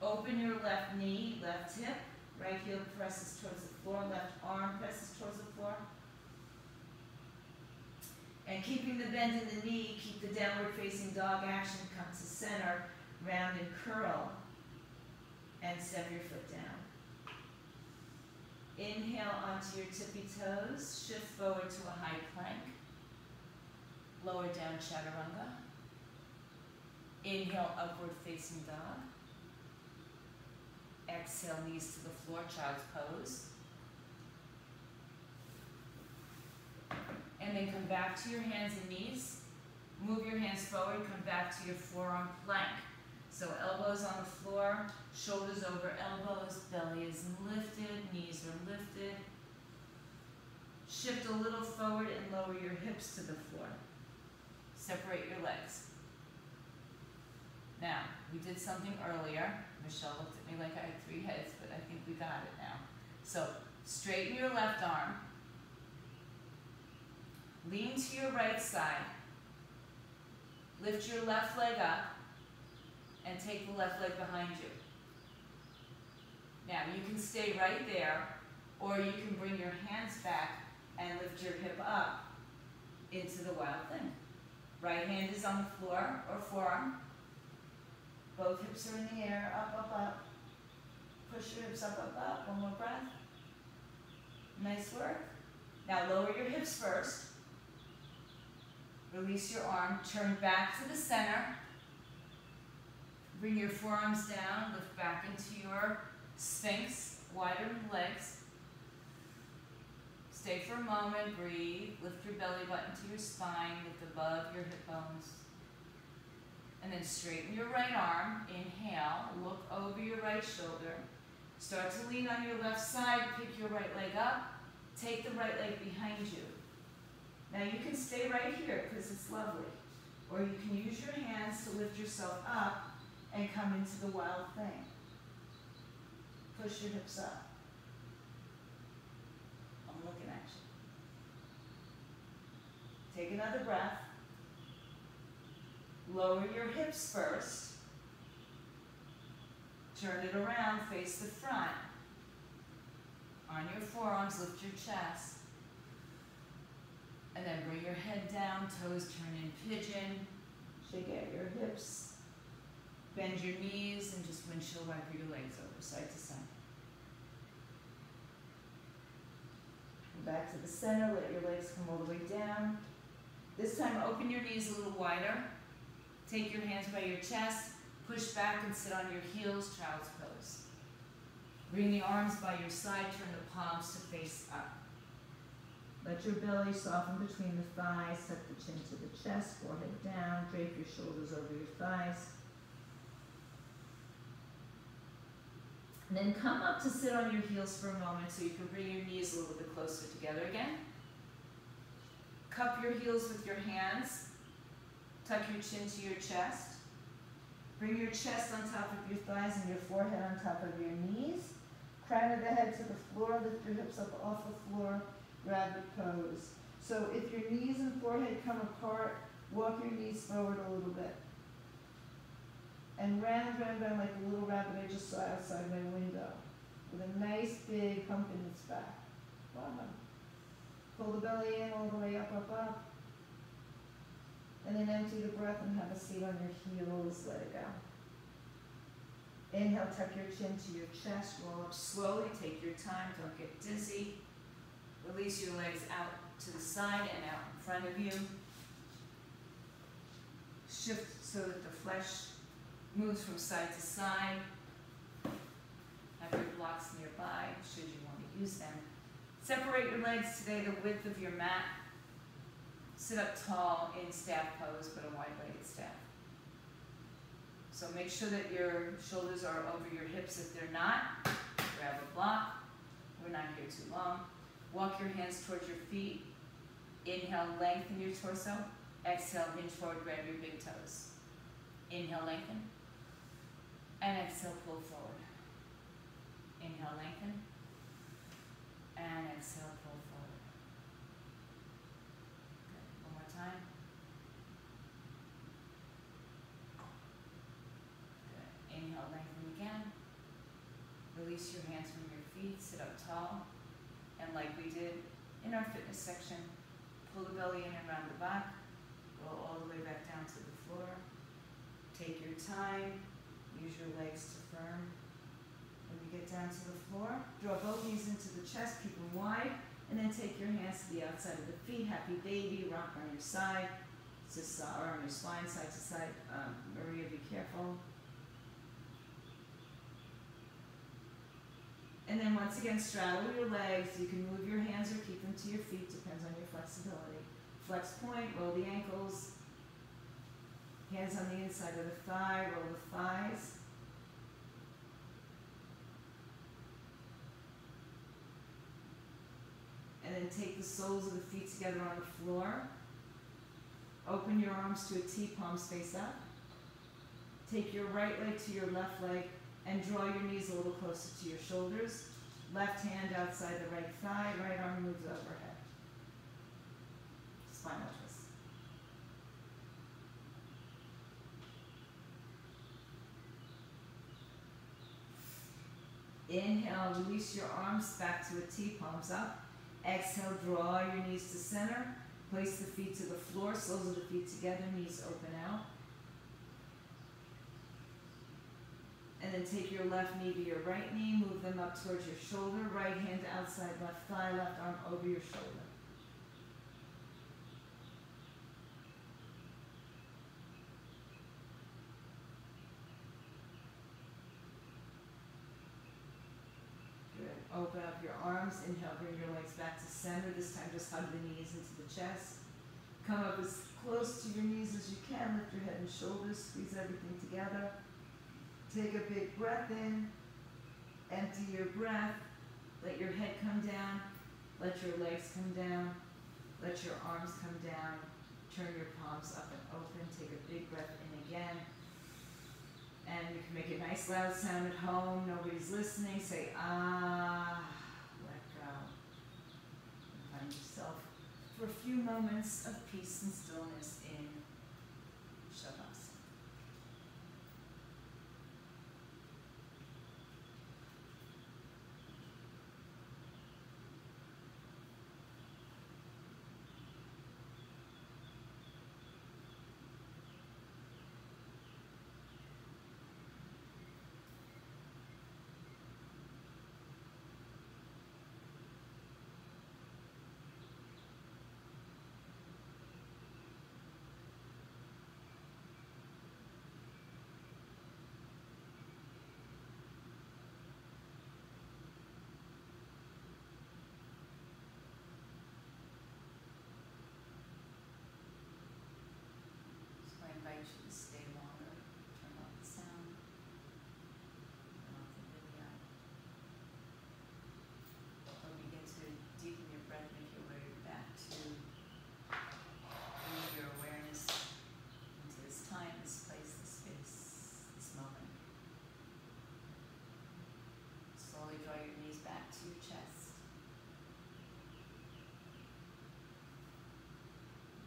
Open your left knee, left hip. Right heel presses towards the floor, left arm presses towards the floor. And keeping the bend in the knee, keep the downward facing dog action, come to center, round and curl, and step your foot down. Inhale onto your tippy toes, shift forward to a high plank. Lower down chaturanga. Inhale, upward facing dog. Exhale, knees to the floor, child's pose. And then come back to your hands and knees. Move your hands forward, come back to your forearm plank. So elbows on the floor, shoulders over elbows, belly is lifted, knees are lifted. Shift a little forward and lower your hips to the floor. Separate your legs. Now, we did something earlier. Michelle looked at me like I had 3 heads, but I think we got it now. So, straighten your left arm. Lean to your right side. Lift your left leg up and take the left leg behind you. Now, you can stay right there, or you can bring your hands back and lift your hip up into the wild thing. Right hand is on the floor or forearm. Both hips are in the air, up, up, up. Push your hips up, up, up. One more breath. Nice work. Now lower your hips first. Release your arm, turn back to the center. Bring your forearms down, lift back into your sphinx, wider legs. Stay for a moment, breathe. Lift your belly button to your spine, lift above your hip bones. And then straighten your right arm, inhale, look over your right shoulder. Start to lean on your left side, pick your right leg up, take the right leg behind you. Now you can stay right here because it's lovely. Or you can use your hands to lift yourself up and come into the wild thing. Push your hips up. I'm looking at you. Take another breath. Lower your hips first. Turn it around, face the front. On your forearms, lift your chest. And then bring your head down, toes turn in pigeon. Shake out your hips. Bend your knees and just windshield wiper your legs over side to side. Come back to the center, let your legs come all the way down. This time open your knees a little wider. Take your hands by your chest, push back and sit on your heels, child's pose. Bring the arms by your side, turn the palms to face up. Let your belly soften between the thighs, tuck the chin to the chest, forehead down, drape your shoulders over your thighs. And then come up to sit on your heels for a moment so you can bring your knees a little bit closer together again. Cup your heels with your hands. Tuck your chin to your chest. Bring your chest on top of your thighs and your forehead on top of your knees. Crown of the head to the floor, lift your hips up off the floor, rabbit pose. So if your knees and forehead come apart, walk your knees forward a little bit. And round, round, round like a little rabbit I just saw outside my window. With a nice big hump in its back. Wow. Pull the belly in all the way up, up, up. And then empty the breath and have a seat on your heels, let it go. Inhale, tuck your chin to your chest, roll up slowly, take your time, don't get dizzy. Release your legs out to the side and out in front of you. Shift so that the flesh moves from side to side. Have your blocks nearby, should you want to use them. Separate your legs today the width of your mat. Sit up tall in staff pose, but a wide-legged staff. So make sure that your shoulders are over your hips. If they're not, grab a block. We're not here too long. Walk your hands towards your feet. Inhale, lengthen your torso. Exhale, hinge forward, grab your big toes. Inhale, lengthen. And exhale, pull forward. Inhale, lengthen. And exhale, pull forward. Good. One more time. Good. Inhale, lengthen again. Release your hands from your feet, sit up tall. And like we did in our fitness section, pull the belly in and round the back. Roll all the way back down to the floor. Take your time. Use your legs to firm. When you get down to the floor, draw both knees into the chest, keep them wide, and then take your hands to the outside of the feet. Happy baby, rock on your side, or on your spine, side to side. Maria, be careful. And then once again, straddle your legs. You can move your hands or keep them to your feet, depends on your flexibility. Flex point, roll the ankles. Hands on the inside of the thigh, roll the thighs. And then take the soles of the feet together on the floor. Open your arms to a T, palms face up. Take your right leg to your left leg and draw your knees a little closer to your shoulders. Left hand outside the right thigh, right arm moves overhead. Spinal twist. Inhale, release your arms back to a T, palms up. Exhale, draw your knees to center. Place the feet to the floor, soles of the feet together, knees open out. And then take your left knee to your right knee, move them up towards your shoulder, right hand outside left thigh, left arm over your shoulder. Good. Open up your arms, inhale, bring your legs back to center. This time just hug the knees into the chest. Come up as close to your knees as you can, lift your head and shoulders, squeeze everything together. Take a big breath in, empty your breath, let your head come down, let your legs come down, let your arms come down, turn your palms up and open, take a big breath in again, and you can make a nice loud sound at home, nobody's listening, say ah, let go, and find yourself for a few moments of peace and stillness in Shavasana. I invite you to stay longer. Turn off the sound. Turn off the video. Or begin to deepen your breath, make your way back to bring your awareness into this time, this place, this space, this moment. Slowly draw your knees back to your chest.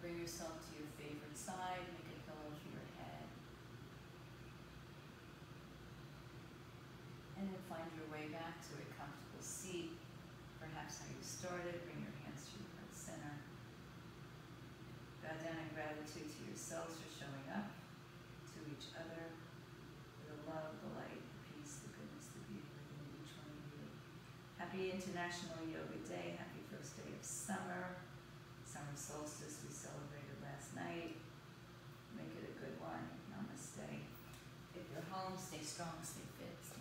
Bring yourself to your favorite side. Make a pillow for your head. And then find your way back to a comfortable seat. Perhaps how you started. Bring your hands to your heart center. Bow down in gratitude to yourselves for showing up, to each other, for the love, the light, the peace, the goodness, the beauty within each one of you. Happy International Yoga Day. Happy first day of summer. Summer solstice we celebrated last night. Make it a good one. Namaste. If you're home, stay strong, stay fit.